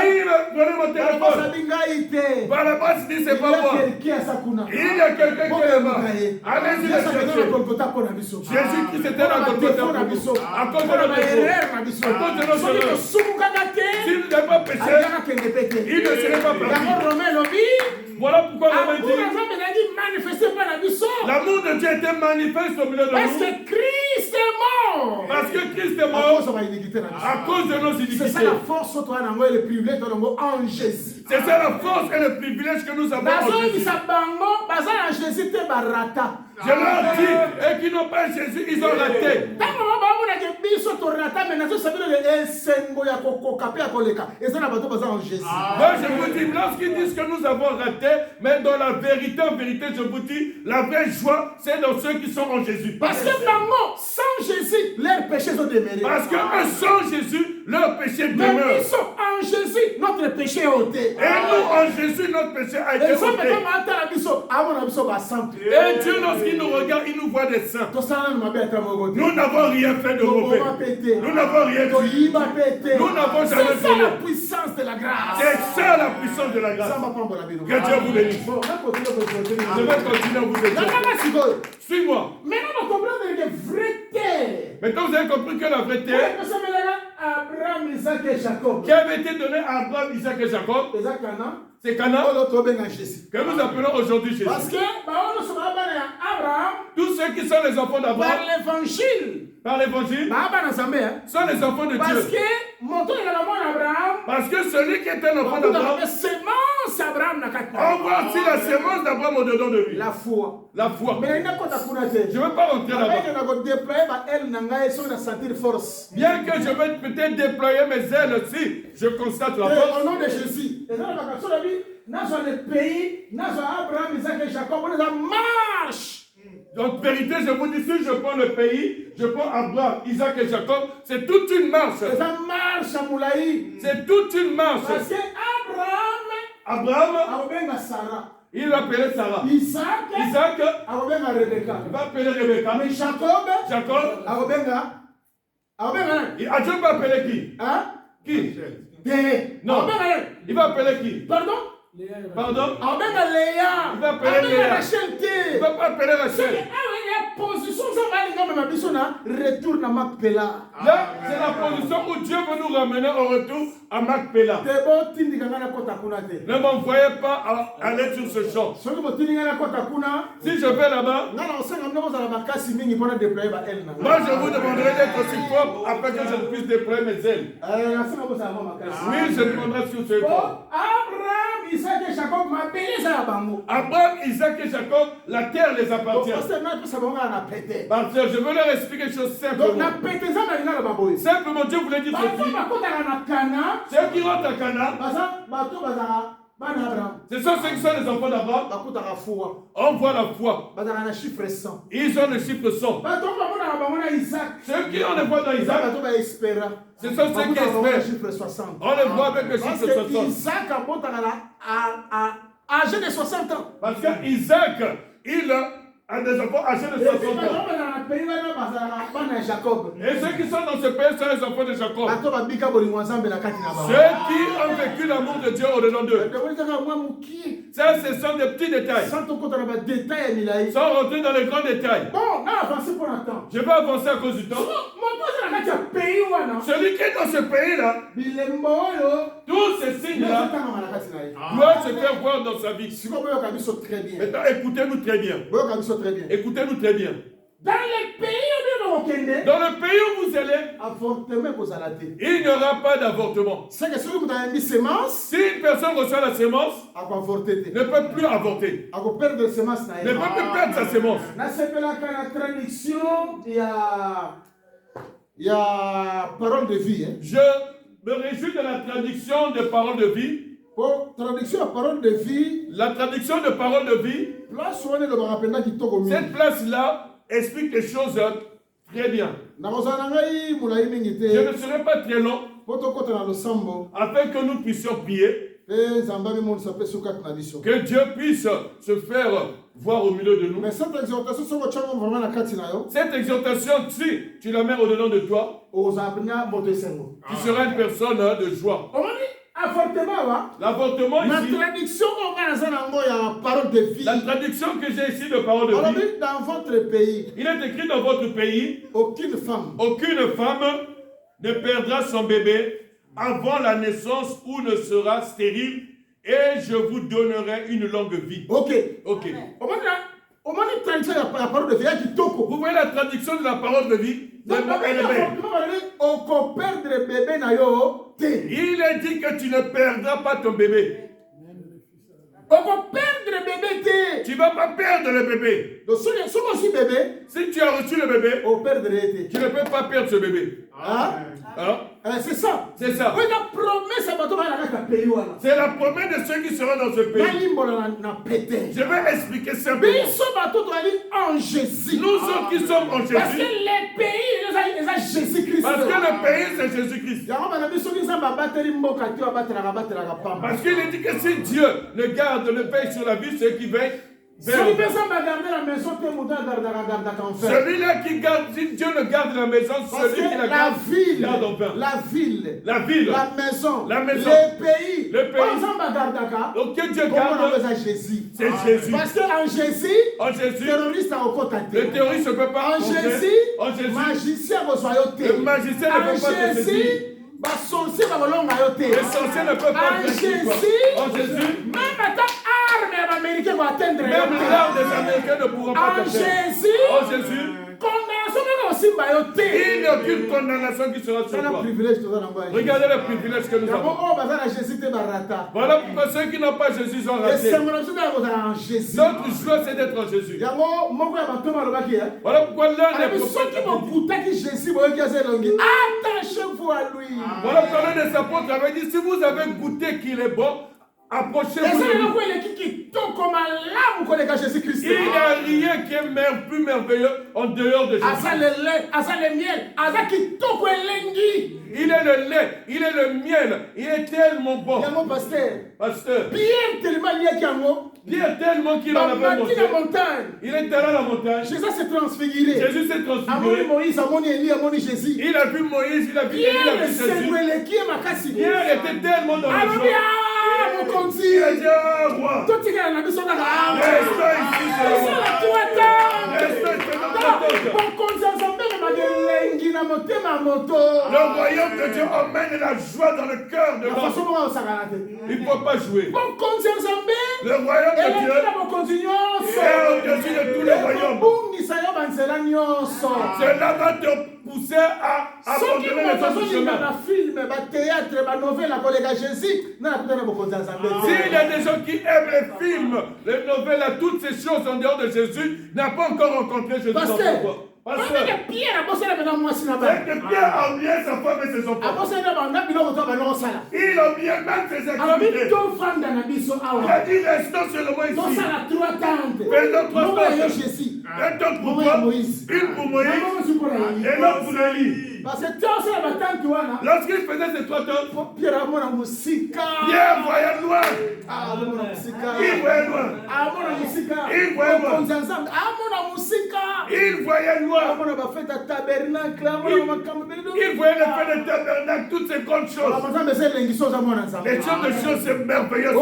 Il a volé mon téléphone. Barabbas dit c'est pas moi. Il y a quelqu'un qui est là-bas. Allez-y le chercher. Jésus-Christ était là pour nous. À cause de notre erreur. À cause de notre erreur. S'il n'avait pas péché, il ne serait pas parti. Voilà pourquoi Romain dit l'amour de Dieu était manifeste au milieu de nous. Parce que Christ est mort. Parce que Christ est mort à cause de nos iniquités. C'est ça la force et le privilège en Jésus. C'est ça la force et le privilège que nous avons en Jésus. Je leur dis, et qui n'ont pas Jésus, ils ont raté. Moi je vous dis, lorsqu'ils disent que nous avons raté, mais dans la vérité, en vérité, je vous dis, la vraie joie, c'est dans ceux qui sont en Jésus. Parce que sans Jésus, leurs péchés sont demeurés. Parce que sans Jésus, leurs péchés demeurent. Mais ils sont en Jésus, notre péché est ôté. Et nous, en Jésus, notre péché a été ôté. Et Dieu, lorsqu'il nous regarde, il nous voit des saints. Nous n'avons rien fait de mauvais. Nous n'avons rien dit. Nous n'avons jamais fait. C'est ça la volé. puissance de la grâce. C'est ça la puissance de la grâce. Que Dieu vous bénisse. Je vais continuer à vous aider. Suis-moi. Maintenant, on comprend que vraie terre. Maintenant, vous avez compris que la vraie terre Abraham, Isaac et Jacob. qui avait été donnée à Abraham, Isaac et Jacob, c'est Canaan que nous appelons aujourd'hui Jésus. Parce que Abraham, Tous ceux qui sont les enfants d'Abraham, par l'évangile, sont les enfants de parce Dieu. Parce que celui qui est un enfant d'Abraham, on voit aussi la sémence d'Abraham au-dedans de lui. la foi. La foi. Mais Je ne veux pas rentrer là-bas. Bien que je vais peut-être déployer mes ailes si je constate la force. Au nom de Jésus. Dans le pays, dans Abraham, Isaac et Jacob, on est en marche. Donc, vérité, je vous dis, si je prends le pays, je prends Abraham, Isaac et Jacob, c'est toute une marche. C'est une marche à Moulaï. C'est toute une marche. Parce que Abraham, il appelait Sarah. Isaac, il va appeler Rebecca. mais Jacob, Dieu va appeler qui? Hein? Qui? Non. Il va appeler qui? Pardon? Pardon? Léa. Il va appeler Léa. Rachel. Il va pas appeler Rachel. Là, c'est la position où Dieu veut nous ramener au retour à Macpéla. Ne m'envoyez pas aller sur ce champ. Si je vais là-bas, moi je vous demanderai d'être aussi fort afin que je puisse déployer mes ailes. Oui, je demanderai sur ce point. Abraham, Isaac et Jacob, la terre les appartient. Pasteur, je veux leur expliquer une chose simplement. Simplement, Dieu voulait dire ceci. Ceux qui rentrent à Canaan, ce sont ceux qui sont les enfants d'Abraham. On voit la foi. Ils ont le chiffre 100. Ceux qui ont le foi dans Isaac, ce sont ceux qui espèrent. On le voit avec le chiffre 60. Isaac âgé de 60 ans. Parce qu'Isaac, il a des enfants âgés de 60 ans. Et ceux qui sont dans ce pays sont les enfants de Jacob. Ceux qui ont vécu l'amour de Dieu au-dedans d'eux. Ça, ce sont des petits détails. Sans rentrer dans les grands détails. Je vais avancer à cause du temps. Celui qui est dans ce pays-là, tous ces signes-là doivent se faire voir dans sa vie. Maintenant, écoutez-nous très bien. Écoutez-nous très bien. Dans le pays où vous allez, il n'y aura pas d'avortement. Si une personne reçoit la sémence, ne peut plus avorter. Ne peut plus perdre sa sémence. Il y a parole de vie. Je me réjouis de la traduction de parole de vie. Pour traduction de parole de vie. La traduction de parole de vie. Cette place-là explique les choses très bien. Je ne serai pas très long afin que nous puissions prier. Que Dieu puisse se faire voir au milieu de nous. Mais cette exhortation, cette exhortation, si tu la mets au-dedans de toi, tu seras une personne de joie. L'avortement ici, la traduction que j'ai ici de parole de vie, dans votre pays, il est écrit dans votre pays, aucune femme ne perdra son bébé avant la naissance ou ne sera stérile, et je vous donnerai une longue vie. Ok. Vous voyez la traduction de la parole de vie? Il est dit que tu ne perdras pas ton bébé. Tu ne vas pas perdre le bébé. Si tu as reçu le bébé, tu ne peux pas perdre ce bébé. C'est ça. C'est ça. C'est la promesse de ceux qui seront dans ce pays. Je vais expliquer simplement. Nous autres qui sommes en Jésus. Parce que le pays, Jésus-Christ. Parce que le pays, c'est Jésus-Christ. Parce qu'il est dit que si Dieu ne garde le veille sur la vie, c'est qui veille. Celui-là qui garde, si Dieu ne garde la maison, celui qui la garde en vain. La ville, la maison, le pays. Donc que Dieu garde, c'est Jésus. Parce qu'en Jésus, le terroriste ne peut pas en Jésus, le magicien ne peut pas te saisir. Les sorciers ne peuvent pas te saisir. En Jésus, même l'arme des Américains ne pourront pas te faire. En Jésus, il n'y a aucune condamnation qui sera sur toi. Regardez le privilège que nous avons. Voilà pourquoi ceux qui n'ont pas Jésus sont ratés. Notre choix, c'est d'être en Jésus. Voilà pourquoi l'un des prophètes, attachez-vous à lui. Voilà pourquoi l'un des apôtres avait dit, si vous avez goûté qu'il est bon, approchez-vous de lui. Il n'y a rien qui est plus merveilleux en dehors de Jésus. Il est le lait, il est le miel, il est tellement bon. Pasteur, Pierre tellement qu'il en avait monté. Il est allé à la montagne. Jésus s'est transfiguré. Il a vu Moïse, il a vu Élie, il a vu Jésus. Pierre était tellement dans le joie. Le royaume de Dieu emmène la joie dans le cœur de l'homme. Il ne faut pas jouer. Le royaume de Dieu est au-dessus de tous les royaumes. Cela va te pousser à abandonner les autres chemins. S'il y a des gens qui aiment les films, les nouvelles, toutes ces choses en dehors de Jésus, n'a pas encore rencontré Jésus dans sa voie. Parce que Pierre a oublié sa femme et ses enfants. Il a oublié même ses activités. Il a dit restons seulement ici. Faisons 3 choses. Une pour toi, une pour Moïse et l'autre pour Élie. Lorsqu'il faisait ces 3 choses, Pierre voyait loin. Il voyait loin. Il voyait loin. Il voyait loin. Il voyait le fait de tabernacle, toutes ces grandes choses. Les choses c'est merveilleux.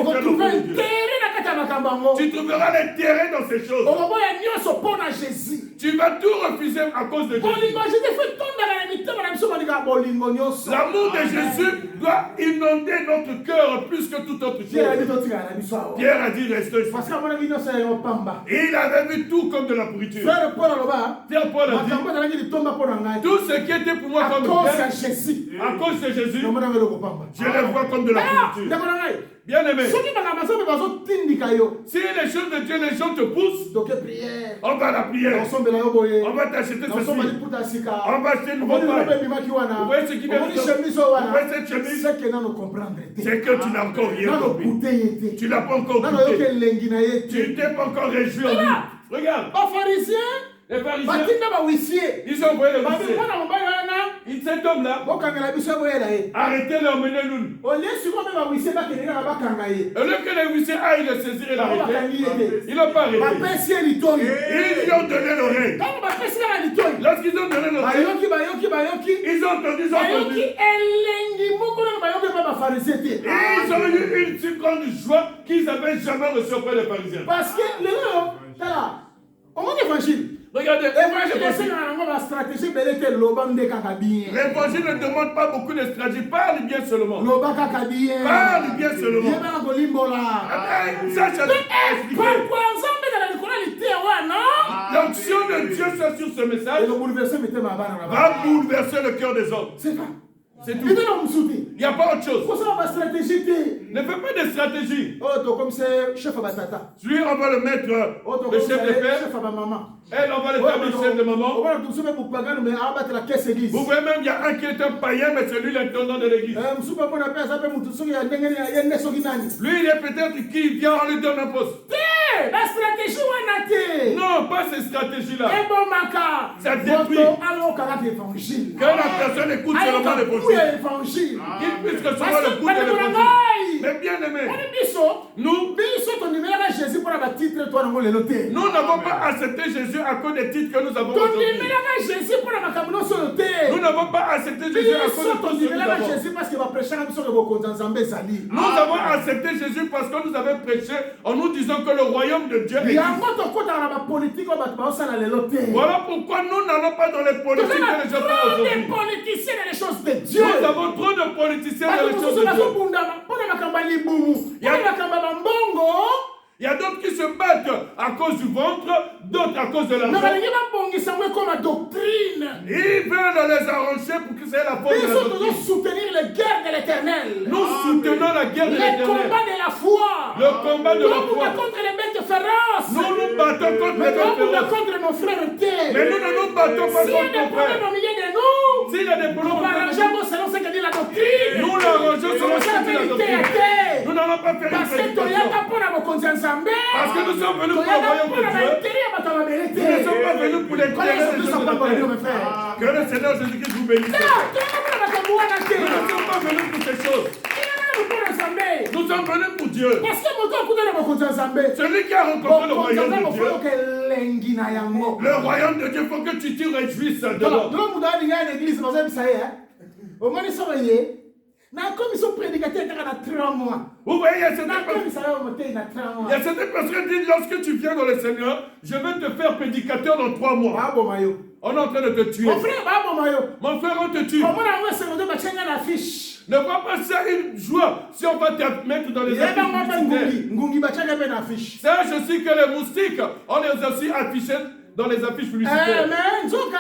Tu trouveras l'intérêt dans ces choses. Tu vas tout refuser à cause de Jésus. L'amour de Jésus doit inonder notre cœur plus que toute autre chose. Pierre a dit restez ici. Il avait vu tout comme de la pourriture. Pierre Paul a dit tout ce qui était pour moi comme bien, à cause de Jésus, je le vois comme de la pourriture. Bien aimé, si les choses de Dieu, les gens te poussent, on va la prière, on va t'acheter ceci, on va acheter une nouvelle paille. Vous voyez ce qui vient de vous voyez cette chemise, c'est que tu n'as encore rien compris. Tu n'as pas encore goûté. Tu t'es pas encore réjoui en lui. Regarde. Les pharisiens, ils ont envoyé le huissier. Cet homme-là, arrêtez-le, emmenez-le. Au lieu que les huissiers aillent le saisir et l'arrêter, ils n'ont pas arrêté. Ils lui ont donné l'oreille. Lorsqu'ils ont donné l'oreille, ils ont entendu. Ils ont eu une si grande joie qu'ils n'avaient jamais reçu auprès des pharisiens. Parce que l'évangile. Regardez, l'évangile ne demande pas beaucoup de stratégie. Parle bien seulement. Parle bien seulement. Ça, je vais expliquer. L'action de Dieu sur ce message va bouleverser le cœur des hommes. C'est tout. Il n'y a pas autre chose. Ne fais pas de stratégie. Lui, on va le mettre le chef de père. Elle, on va le faire le chef de maman. Vous voyez même, il y a un qui est un païen, mais celui là est l'intendant de l'église. Lui, il est peut-être qui vient, on lui donne un poste. La stratégie, non, pas cette stratégie-là. Ça détruit. Que la personne écoute seulement l'évangile. Qu'il puisse recevoir le goût de l'évangile. Mais bien aimé, nous n'avons pas accepté Jésus à cause des titres que nous avons aujourd'hui. Nous n'avons pas accepté Jésus à cause de tout ce que nous avons. Nous avons accepté Jésus parce que nous avons prêché en nous disant que le royaume de Dieu existe. Voilà pourquoi nous n'allons pas dans les politiques et les gens aujourd'hui. Nous avons trop de politiciens dans les choses de Dieu. Il y a d'autres qui se battent à cause du ventre, d'autres à cause de l'argent. Ils veulent les arranger pour que c'est la faute de la doctrine. Nous soutenons la guerre de l'éternel. Le combat de la foi. Le combat de la foi. Nous nous battons contre les bêtes féroces. Mais nous ne nous battons pas contre nos frères. S'il y a des problèmes, nous l'arrangeons selon ce que dit la doctrine. Nous n'allons pas faire une prédication. Parce que nous sommes venus pour le royaume de Dieu. Nous ne sommes pas venus pour les terres des gens de la terre. Que le Seigneur Jésus-Christ vous bénisse. Nous ne sommes pas venus pour ces choses. Nous sommes venus pour Dieu. Celui qui a rencontré le royaume de Dieu. Le royaume de Dieu, il faut que tu te réjouisses dedans. Vous voyez, il y a certaines personnes qui disent lorsque tu viens dans le Seigneur, je vais te faire prédicateur dans 3 mois. On est en train de te tuer. Mon frère, bah, bon, maillot. Mon frère, on te tue. Comment on va se rendre ma chaîne à l'affiche? Ne vois pas ça une joie si on va te mettre dans les Il y a affiches pas publicitaires. Ngungi, bah, chaîne à l'affiche. Sache aussi que les moustiques, on les a aussi affichés dans les affiches publicitaires. Mais, Nzoka,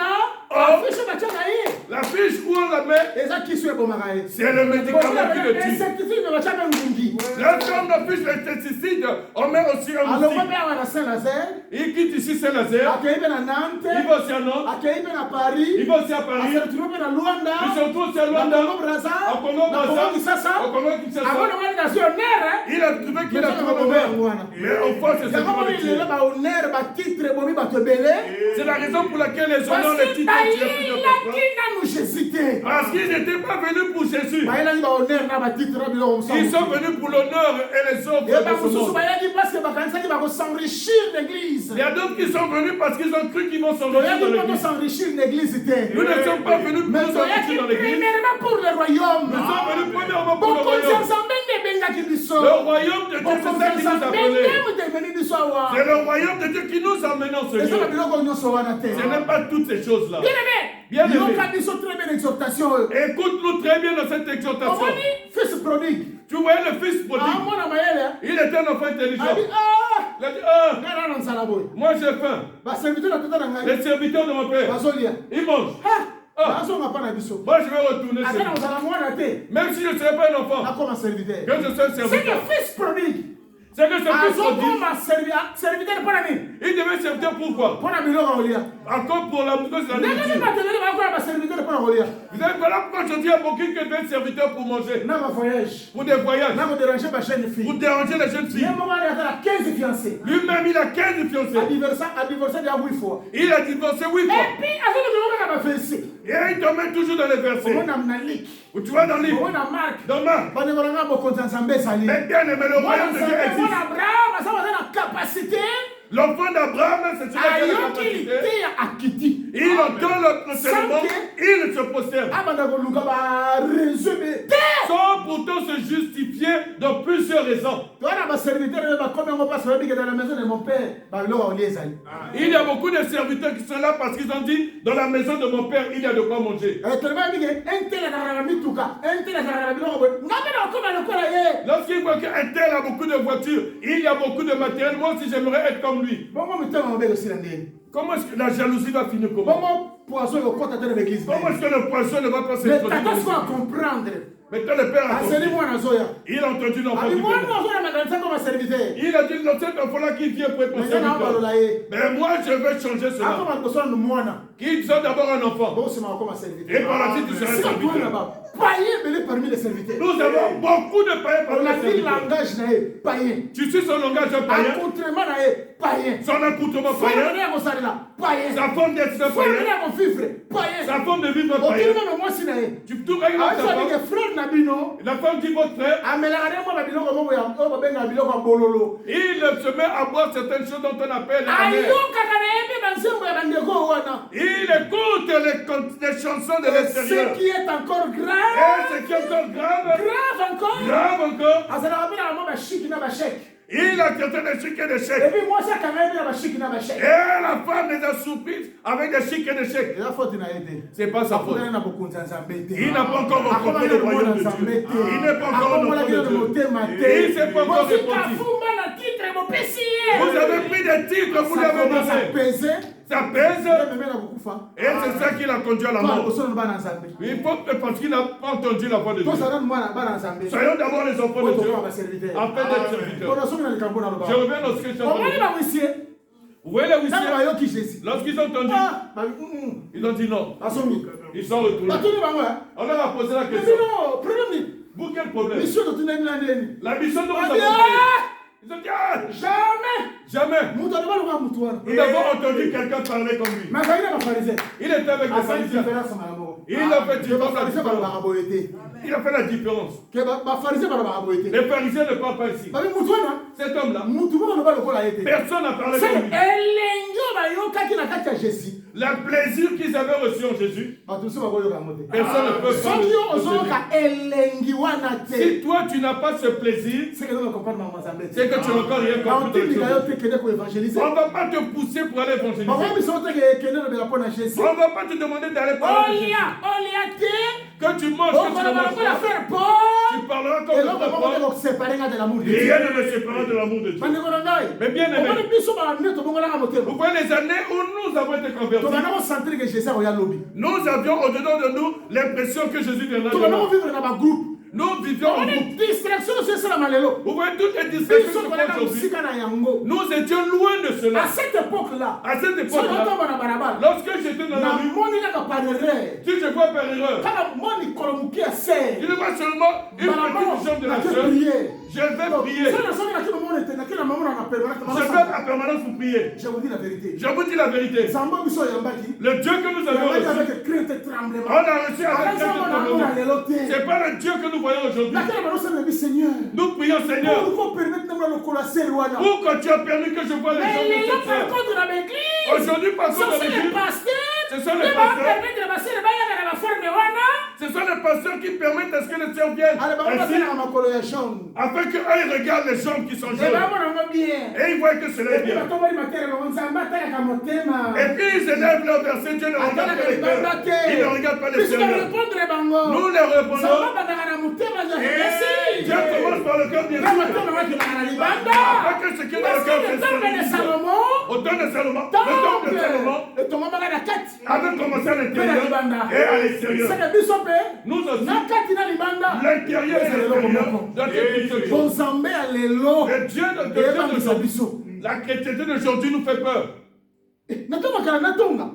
Oh. l'affiche, bah, chaîne à L'affiche où on la met, et ça qui suit bon maraï. c'est le médicament qui le tue. Insecticide, bah, chaîne à Ngungi. Lorsqu'on affiche l'insecticide, on met aussi un Alors, on moustique. va à Saint-Nazaire, Il quitte ici Saint-Nazaire, accueilli à Nantes, il va aussi à Nantes, accueilli à Paris, il va aussi à à Paris, se retrouver à Luanda, il se retrouve aussi à à Luanda, Congo-Brazza, à Congo-Brazza, à Kinshasa, au Congo-Kinshasa. avant de voir la nationnaire, hein. Il a trouvé qu'il a trouvé le maire. Mais au fond, c'est ce Il y a qui va vraiment le tuer. là, honneur, titre, bon, bah, te belé. C'est la raison pour laquelle les gens ont Parce les que titres qui ont plus il de a pourquoi. qui n'a nous hésité. Parce qu'ils n'étaient pas venus pour Jésus. Bah, il a dit, bah, honneur, là, bah, titre, là, Ils sont venus pour l'honneur et les autres et bah, de ce vous monde. bah, il a dit, parce que, bah, quand ça, il va s'enrichir l'église. Il y a d'autres qui sont venus parce qu'ils ont cru qu'ils vont Il a s'enrichir dans dit, pour l'église. s'enrichir l'église, c'était. Nous ne sommes pas venus pour Mais nous il a dit, enrichir dans l'église. premièrement pour le royaume. Nous sommes venus premièrement pour le Beaucoup de royaume. gens ben benga qui nous sont. Le royaume de Dieu, c'est ça qui nous a appelés. C'est le royaume de Dieu qui nous amène en ce lieu. Ce n'est pas toutes ces choses-là. Bien aimé. Bien aimé. Ils sont très bien exhortation. Écoute-nous très bien dans cette On exhortation. va dire, fils prodigue. Tu voyais le fils Ah, prodigue. moi, dans ma yelle, Il était un enfant intelligent. il a dit, ah, Il a dit, ah, là, dans Salaboy. moi j'ai faim. Bah, serviteur de tout à l'heure. Les serviteurs de mon père, Bazolia. ils mangent. Ah, on va pas la biso. Moi je vais retourner chez Après, lui. on va la moindre thé. Même si je ne serai pas un enfant, Là, comme un serviteur. que je sois un C'est serviteur. le fils prodigue. C'est que ce Ah, fils son prodigue, comme un serviteur pour l'année. il devait servir pourquoi? Pour la milo, on lit. Encore pour la cause de la Non, nourriture. pas te donner un serviteur pour la lire. Vous savez, voilà pourquoi je dis à beaucoup que devient serviteur pour manger, Non, ma voyage. pour des voyages, Non, vous dérangez ma chaîne fille. pour déranger les jeunes Il y filles. a un moment, il y a 15 fiancés. Lui-même, il a 15 fiancés. À divorcer, il y a 8 fois. Il a divorcé 8 Et fois. puis, à ce moment-là, on va faire ici. Et il te met toujours dans les versets. On a Mnalik. Où tu vas dans le livre, On a Marc. dans Marc. On a beaucoup de gens qui sont Mais bien aimé, le royaume de Dieu on existe. a Abraham, ça va être la capacité. L'enfant d'Abraham, c'est celui qui a la Ayant qu'il capacité. était à Kitty. Il entend le seulement, que- il se posterne. Abandagoluka va résumer. Sans pourtant se justifier dans plusieurs raisons. Toi, là, ma serviteur, comme on passe dans la maison de mon père, bah, là, on les a. Il y a beaucoup de serviteurs qui sont là parce qu'ils ont dit dans la maison de mon père, il y a de quoi manger. Tellement dit un tel a mis tout cas, un tel a mis tout cas. Non, mais non, comment le coller? Lorsqu'il voit qu'un tel a beaucoup de voitures, il y a beaucoup de matériel, moi aussi j'aimerais être comme lui. Bon, moi, je me aussi l'année. Comment est-ce que la jalousie va finir Bon, comment? moi, poisson, au compte de l'église. Comment est-ce que le poisson ne va pas Mais s'introduire dans t'as les à comprendre. Maintenant le père a Ah, c'est compris. lui, moi, dans Zoya. Il a entendu l'enfant Ah, du moi, père. moi, je vais comme un serviteur. Il a dit, non, cet enfant-là qui vient pour être mon Mais il y en a un serviteur. là. Mais moi, je vais changer Ah, cela. comment on peut moi, là? Qu'ils sont d'abord un enfant. Bon, c'est comme un serviteur. Et par la suite, tu seras Si on tourne serviteur. là-bas, païen, mais parmi les serviteurs. Nous avons beaucoup de païens On parmi a les dit serviteurs. langage, païen. Tu suis son langage païen, Accoutrement, païen. son accoutrement Faut païen, venir à mon salaire là, païen. sa forme d'être Faut païen, venir à mon fifre, païen. sa forme de vivre Au païen. même moi, si naïe. Tu tout règles Ah, ta ça femme. dit que frère Nabino, La femme dit votre frère, ah, mais la reine, moi, Nabino, comment on va bien Nabino comme Bololo. il se met à boire certaines choses dont on appelle la Aïe, mère. on kakané, mais c'est moi, Bandego, Wana. Il écoute les chansons de l'extérieur. Ce qui est encore Et grave, ce qui est encore grave, grave encore. grave encore, Ah, ça va bien à moi, chic, n'a pas chèque. il a traité des chics et des Et chèques. puis moi, ça, quand même, n'a pas chic, n'a pas Et chèque. la femme les a surprises avec des chics et des chèques. Et la faute, il a été. C'est pas sa faute. Il n'a pas beaucoup de gens Il n'a pas encore rencontré le royaume de Dieu. Il n'est pas encore rencontré de Dieu. Il ne s'est pas encore répandu. Vous avez pris des titres, vous l'avez donné. Ça pèse. Et c'est ça qui l'a conduit à la mort. Il faut que parce qu'il n'a pas entendu la voix de Dieu. Soyons d'abord les enfants de Dieu afin d'être serviteurs. Je reviens dans ce que j'ai entendu. Vous voyez les huissiers, lorsqu'ils ont entendu, ils ont dit non. Ils sont retournés. On leur a posé la question. Vous, quel problème? La mission de vous a Ils ont dit ah, jamais. Nous avons entendu quelqu'un parler comme lui. Il était avec les pharisiens. Il a fait différence. Il a fait la différence. Les pharisiens ne parlent pas ici. Cet homme-là, personne n'a parlé comme lui. Le plaisir qu'ils avaient reçu en Jésus, personne ne peut faire. Si toi tu n'as pas ce plaisir, c'est que tu n'as encore rien compris. On ne va pas te pousser pour aller évangéliser. On ne va pas te demander d'aller parler. Que tu manges, que tu ne manges pas. Tu parleras comme le papa. Rien ne me séparera de l'amour de Dieu. Mais bien aimé, vous voyez les années où nous avons été convertis. Nous avions au-dedans de nous l'impression que Jésus viendra de nous. Nous vivions en groupe. Vous voyez toutes les distractions aujourd'hui. Nous étions loin de cela. À cette époque-là, lorsque j'étais dans la rue, si je vois par erreur, je ne vois seulement une petite jambe de la sœur, je vais prier. Je vais à permanence pour prier. Je vous dis la vérité. Le Dieu que nous avons reçu, on a reçu avec crainte et tremblement. Ce n'est pas le Dieu que nous voyons aujourd'hui. Nous prions, Seigneur, pourquoi tu as permis que je vois les gens de cette terre. Aujourd'hui, par contre, dans l'église, ce sont les pasteurs. Ce sont les pasteurs qui permettent à ce que les sœurs viennent ainsi, afin qu'eux regardent les jambes qui sont jaunes. Et ils voient que cela est bien. Et puis ils élèvent leur verset. Dieu ne regarde pas les cœurs. Il ne regarde pas les sérieux. Nous les répondons. Dieu commence par le cœur bien sûr. Afin que ce qui est dans le cœur fait Salomon. Au temps de Salomon. Le temps de Salomon avait commencé à l'intérieur et à l'extérieur. Nous aussi, l'intérieur et l'extérieur. Le Dieu d'aujourd'hui, la chrétienté d'aujourd'hui nous fait peur.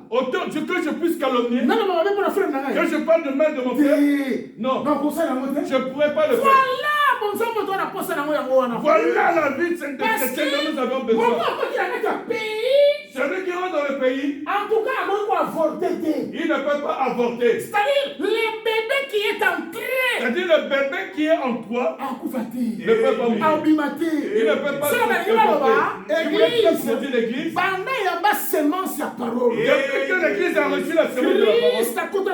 Autant que je puisse calomnier, que je parle de mal de mon frère, non, je ne pourrais pas le faire. Voilà la vie de cette chrétienne dont nous avons besoin. Celui qui rentre dans le pays, il ne peut pas avorter. C'est-à-dire le bébé qui est entré. C'est-à-dire le bébé qui est en toi ne peut pas mourir. Il ne peut pas avorter. L'église. Depuis que l'église a reçu la semence de la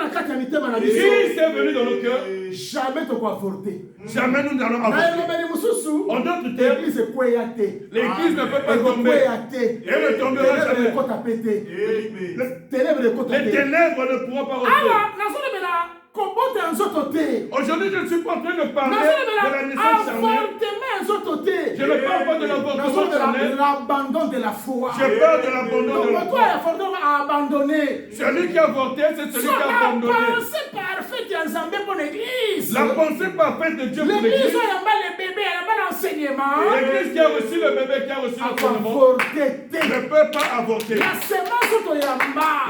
parole, Christ est venu dans nos cœurs. Jamais nous n'allons avorter. En d'autres termes, l'église ne peut pas tomber. Elle ne tombera jamais. Les ténèbres ne pourront pas rentrer. Aujourd'hui, je ne suis pas en train de parler de la naissance charnelle. Je ne parle pas de l'avortement charnel. L'abandon de la foi. Je parle de l'abandon de la foi. Celui qui a avorté, c'est celui qui a abandonné. La pensée parfaite de Dieu pour l'église. L'église qui a reçu le bébé, qui a reçu l'enseignement, ne peut pas avorter. La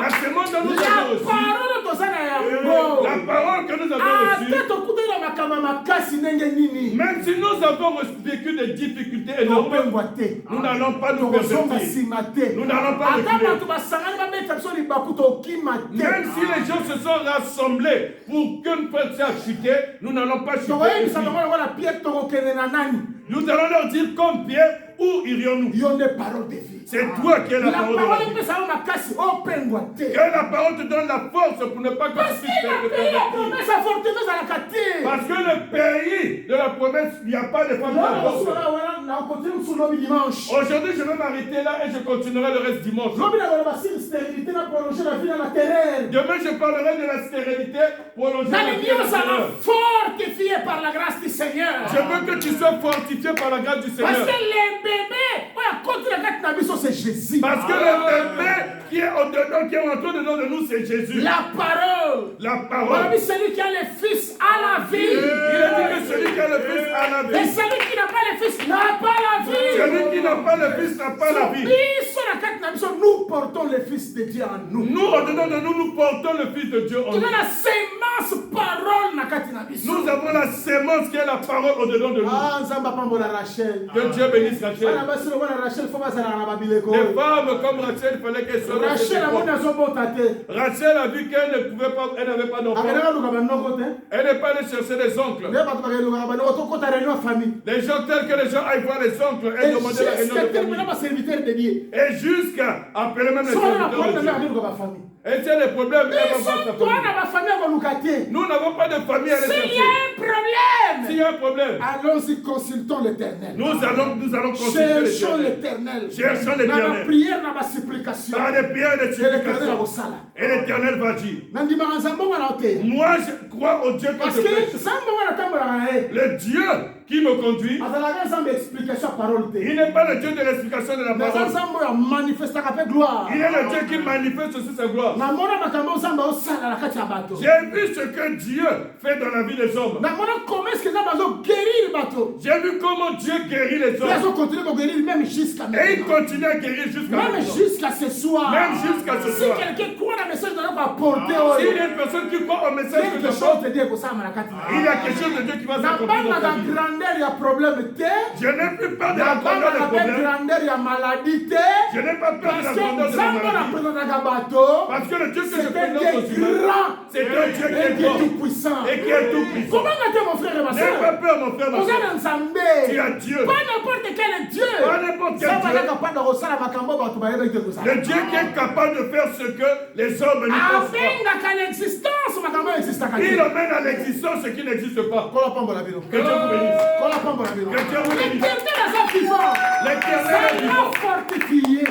semence dont nous avons reçu, la parole que nous avons reçue, même si nous avons vécu des difficultés énormes, nous n'allons pas nous pervertir. Nous n'allons pas reculer. Même si les gens se sont rassemblés pour qu'une personne a chuté, nous n'allons pas chuter. Nous allons leur dire comme Pierre, où irions-nous? C'est toi qui es la parole de la vie. Que la parole te donne la force pour ne pas que tu puisses faire de parce que le pays de la promesse, il n'y a pas de femme d'avortement. Aujourd'hui, je vais m'arrêter là et je continuerai le reste dimanche. Demain, je parlerai de la stérilité prolongée. Fortifié par la grâce du Seigneur. Je veux que tu sois fortifié par la grâce du Seigneur. Parce que les bébés, c'est Jésus. Parce que le bébé qui est au-dedans, qui est entré dedans de nous, c'est Jésus. La parole. La parole. Celui qui a le Fils a la vie. Il a dit que celui qui a le Fils a la vie. Et celui qui n'a pas le Fils n'a pas la vie. Celui qui n'a pas le Fils n'a pas la vie. Nous portons le Fils de Dieu en nous. Nous, au-dedans de nous, nous portons le Fils de Dieu en nous. La sémence parole. Nous avons la sémence qui est la parole au-dedans de nous. Que Dieu bénisse Rachel. Les femmes comme Rachel, il fallait qu'elles soient Rachel a vu qu'elle ne pouvait pas, elle n'avait pas d'enfant. Elle n'est pas allée chercher des oncles. Les gens étaient faire que les gens aillent voir les oncles et demander la réunion de famille. serviteur de Dieu. Et jusqu'à appeler même les Souvent, on a serviteurs de Dieu. problème avec la famille. Et c'est le problème. Ils sont toi dans la famille à Lucatier. Nous n'avons pas de famille à aller S'il y chercher. a un problème, S'il y a un problème, allons-y, consultons l'Éternel. nous allons consulter Cherchons l'Éternel. l'Éternel. Cherchons Dans la l'Éternel. prière, dans la supplication. Par des prières et des Et l'Éternel supplications. au sala. Et l'Éternel va dire. Nandima nzambo wana ote. Moi, je crois au Dieu que Parce je que prie. nzambo wana tambola na ye. Le Dieu qui me conduit, Azalaka nzambo explication parole te. il n'est pas le Dieu de l'explication de la Mais parole. nzambo ya manifestaka pe gloire. Il est le Dieu qui manifeste aussi sa gloire. Namona makambo nzambo osala na kati ya bato. J'ai vu ce que Dieu fait dans la vie des hommes. Namona comment est-ce que nzambo azo guérir bato. J'ai vu comment Dieu guérit les Ils hommes. ont continué à guérir même jusqu'à Et il maintenant. continue à guérir jusqu'à Même maintenant. jusqu'à ce soir. Même jusqu'à ce Si soir. quelqu'un croit dans le message de Dieu va porter S'il y a une personne qui croit au message que quelque je chose porte, de Dieu pour ça na kati. il y a quelque chose de Dieu qui va s'accomplir dans Nabanga ta na vie. grandeur ya problème te. Je n'ai plus peur de la grandeur Nabanga des na problèmes. grandeur ya maladie te. Je n'ai pas peur de la Parce que grandeur de la nzambo na maladie. présentaka bato. Parce que le Dieu que je C'est un présente Dieu aux humains, grand. c'est un Dieu qui Et est qui est grand tout puissant. et qui est tout puissant. Comment était mon frère et ma N'aie pas soeur? peur, mon frère, ma Vous soeur. avez Nzambé. Tu as Dieu. Pas n'importe quel Dieu. Pas n'importe quel Ça va Dieu. être capable de ressasser la makambo bato bayeba ite kozala. Le Dieu qui est capable de faire ce que les hommes ne peuvent pas. Afingaka l'existence makambo existaka te. Il emmène à l'existence ce qui n'existe pas. Kola pambola bino. Que Dieu vous bénisse. Kola pambola bino. Que Dieu vous bénisse. L'éternel aza vivant. L'éternel est Ça vivant. m'a fortifié.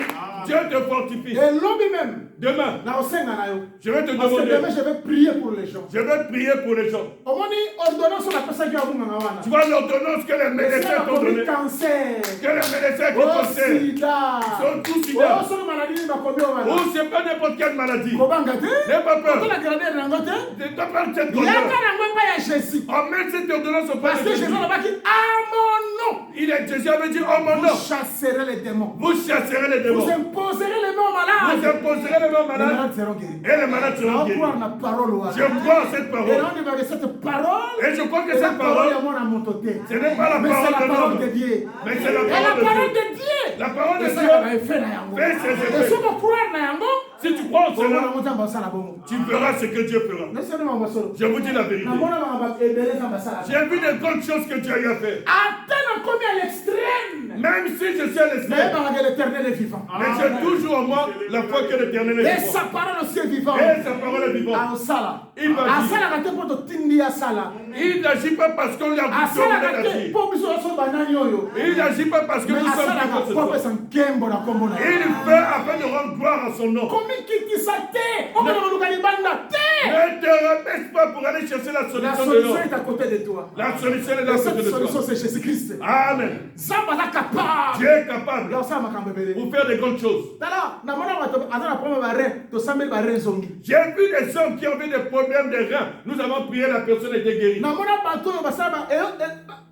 Dieu te fortifie. Et l'homme même. Demain, Na osenga na yo. je vais te Parce que demain demander, je vais prier pour les gens. je vais prier pour les gens. Omoni ordonnance na pesa ki abunga wana. Tu vois l'ordonnance que les médecins t'ont donnée, cancer. que les médecins qui Oh conseillent sida. sont tous Oh sida. solo maladie na kobi wana. Ou c'est pas n'importe quelle maladie. Kobanga te. N'aie pas peur. Kola grandeur nango te. Ne t'as pas cette Yaka ordonnance. nango mpa ya Jésus. Emmène cette ordonnance au Parce Père de que Jésus Jésus. n'a pas dit à mon nom. Il est Jésus avait dit, oh mon nom, Vous chasserez les démons. vous chasserez les démons. Vous imposerez les mains aux Vous malades. imposerez les mains Les malades malades seront guéris. et les malades seront On guéris. croit la parole. Je crois en cette Et parole. on dit que cette parole. Et je crois que C'est la cette parole parole, à mon amontoté. ce n'est pas la Mais c'est la parole de parole de l'homme, Dieu. mais c'est la Et la parole parole de Dieu. de Dieu. La parole de Et ça, Dieu on va faire na yango. fait ses Et effets. si on croit na yango, Si tu crois en on va cela, monter en bas la bombe. tu verras ce que Dieu fera. Laissez-nous en bas. Je vous dis la vérité. Na mona ba ebele za basala. J'ai vu des grandes choses que Dieu a eu à faire. Atteindre combien à l'extrême. Même si je suis à Mais l'extrême, parce que l'Éternel est vivant. mais j'ai toujours en moi la foi que l'Éternel Et est sa vivant. parole aussi est vivante. Et sa parole est vivante. Asala. Il va dire. Asala kate poto tindi asala. Il n'agit pas parce qu'on lui a dit Asala qu'on kate d'agir. po biso so banani oyo. Il n'agit pas parce que Mais nous sommes asala plus ka que ce po soit. pesa nkembo na kombo na. Il fait afin de rendre gloire à son nom. Komi kitisa te. O kana moluka libanda te. Ne te repèse pas pour aller chercher la La solution de solution l'homme. est à côté de toi. La solution est Et là à cette côté de solution toi. c'est Jésus-Christ. Amen. Zamba la capable. Dieu est capable Ya osala makambo ebele. pour faire des grandes choses. Tala na mona bato aza na problème ba rein to sambeli ba rein zongi. J'ai vu des hommes qui ont eu des problèmes de reins. Nous avons prié, la personne était guérie. Na mona bato oyo basala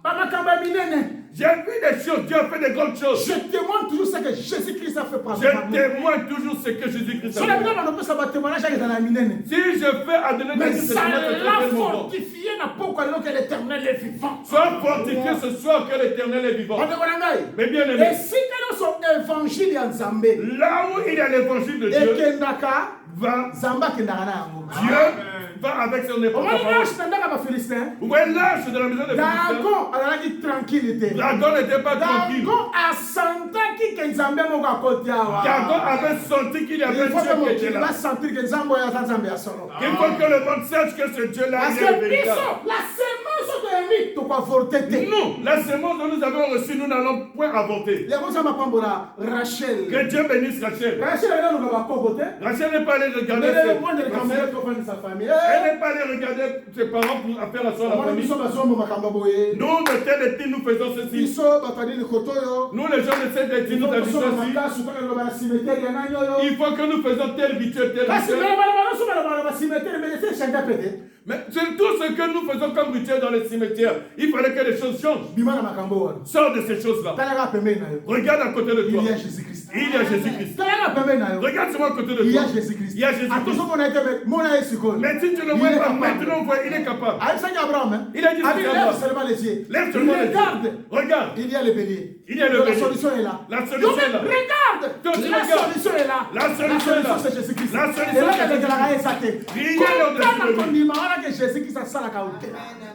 ba makambo ya minene. J'ai vu des choses. Dieu a fait des grandes choses. Je témoigne toujours ce que Jésus-Christ a fait par Je moi. témoigne toujours ce que Jésus-Christ a Sur la fait. Bible, on peut savoir témoignage avec la minene. Si je fais à donner Mais des ça témoignages, l'a c'est tellement bon. fortifié n'a pas quoi que l'Éternel est vivant. Sois fortifié ce soir que l'Éternel est vivant. On demande à Mais bien Et aimé, si que son évangile en Zambé, là où il y a l'évangile de et Dieu, Kendaka, va Zamba Kendaka na yango. Dieu va avec son Au époque. moins, l'âge Kendaka ba Philistin. Vous voyez l'âge de la maison de Philistins. Dagon, elle a dit tranquillité. Dagon n'était pas tranquille. Dagon a senti que Nzambe moko akoti awa. Dagon avait senti qu'il y avait Il faut que Dieu qui mon était va là. sentir que Nzambe ya Nzambe ya solo. Il faut que le monde sache que ce Dieu-là Parce il est que le véritable. biso, la semence de Emi, to kwa vortete. Nous, la semence que nous avons reçue, nous n'allons point avorter. Yango Nzambe apambola Rachel. Que Dieu bénisse Rachel. Rachel elle a luka bakoko te. Rachel n'est pas allée regarder Mais ses le monde de Cameroun ko fani sa famille. Elle n'est pas allée regarder ses parents pour faire à soi la Moi famille. biso bazombo makambo boye. Nous, de tel et tel, nous faisons ceci. Biso batani likoto yo. Nous, les gens de cette éthique, nous habitons ici. Makasu kwa lo ba cimetière ya nanyo yo. Il faut que nous faisons tel rituel, tel Kasi rituel. bala bala so bala ba cimetière mais c'est changa pété. Mais c'est tout ce que nous faisons comme rituel dans les cimetières. Il fallait que les choses changent. Bimana makambo wana. Sors de ces choses-là. Talaga pembe na yo. Regarde à côté de toi. Il y a Jésus-Christ. Il y a Jésus-Christ. Talaga pembe na yo. Regarde sur moi à côté de Il y a toi. Jésus-Christ. Il y a Jésus-Christ. Attention qu'on a été mona Yesu ko. Mais si tu ne le vois pas maintenant, il est capable. Avec ça Abraham. Hein? Il a dit Allez, c'est lève Abraham. seulement les yeux. Lève seulement les yeux. Regarde. Regarde. Il y a le bélier. Il y a le Donc, bélier. La solution est là. La solution est là. Regarde. Donc, tu La regardes. solution est là. La solution est là. c'est Jésus-Christ. La solution Et là, est il y a la ça te. Rien au-dessus de lui. Quand que Jésus-Christ a ça la caoute.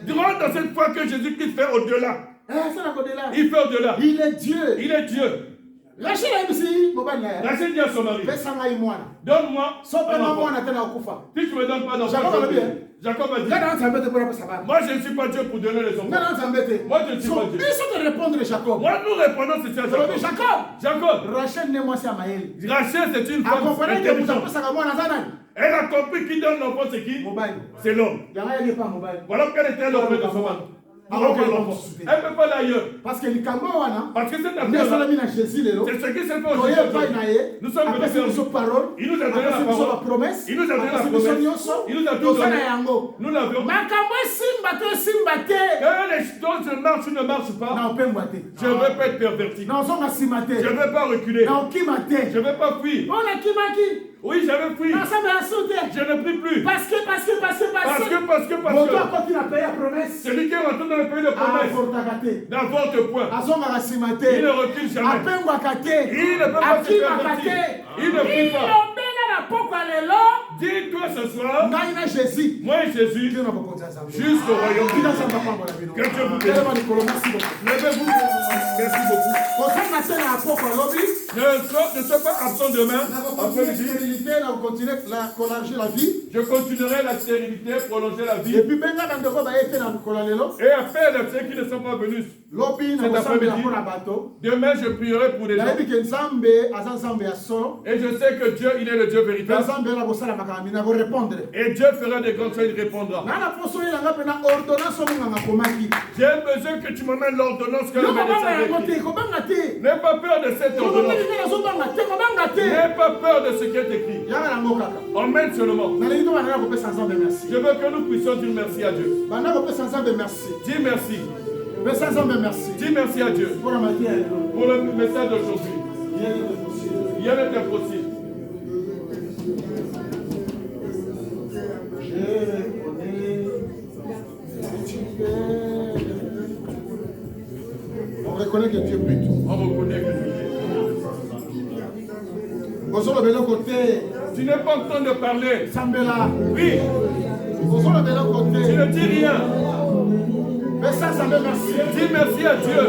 Durant dans cette fois que Jésus-Christ fait au-delà. Il fait au-delà. Il est Dieu. Il est Dieu. Rachel MC, Rachel dit à son mari, donne-moi un si enfant. Si tu ne me donnes pas d'enfant, Jacob a dit, moi je ne suis pas Dieu pour donner les enfants. Moi je ne suis pas Dieu. Moi nous répondons c'est à Jacob. Rachel c'est une femme intelligente. Elle a compris qui donne l'enfant, c'est qui? C'est l'homme. Voilà pourquoi elle était l'homme de son mari. Elle ne peut pas aller ailleurs. Parce que cette affaire-là, c'est ce qui s'est fait aujourd'hui. Nous sommes venus faire nos paroles. Il nous a donné la promesse. Il nous a donné la promesse. Il nous a tout donné. Nous l'avions. Que les choses marchent ou ne marchent pas, je ne veux pas être perverti. Je ne veux pas reculer. Je ne veux pas fuir. Oui, j'avais pris. Je ne prie plus. Parce que. Celui qui est rentré dans le pays de promesse, d'avoir de points, il ne recule jamais. Il ne peut pas se pervertir. Il ne prie pas. Dis-toi ce soir, moi et Jésus, jusqu'au royaume. Que Dieu vous bénisse. Levez-vous. Merci beaucoup. Ne sois pas absent demain. Je continuerai la stérilité, prolonger la vie. Et appelle à ceux qui ne sont pas venus cet après-midi. Demain, je prierai pour les gens. Et je sais que Dieu, il est le Dieu véritable. Et Dieu fera des grandes choses, il répondra. J'ai besoin que tu m'amènes l'ordonnance que le médecin a écrit. N'aie pas peur de cette ordonnance. N'aie pas peur de ce qui est écrit. Emmène seulement. Je veux que nous puissions dire merci à Dieu. Dis merci. Dis merci à Dieu pour le message d'aujourd'hui. Rien n'est impossible. On reconnaît que Dieu peut tout. On reconnaît que Dieu peut tout. Tu n'es pas en train de parler. Oui. Tu ne dis rien. Dis merci à Dieu.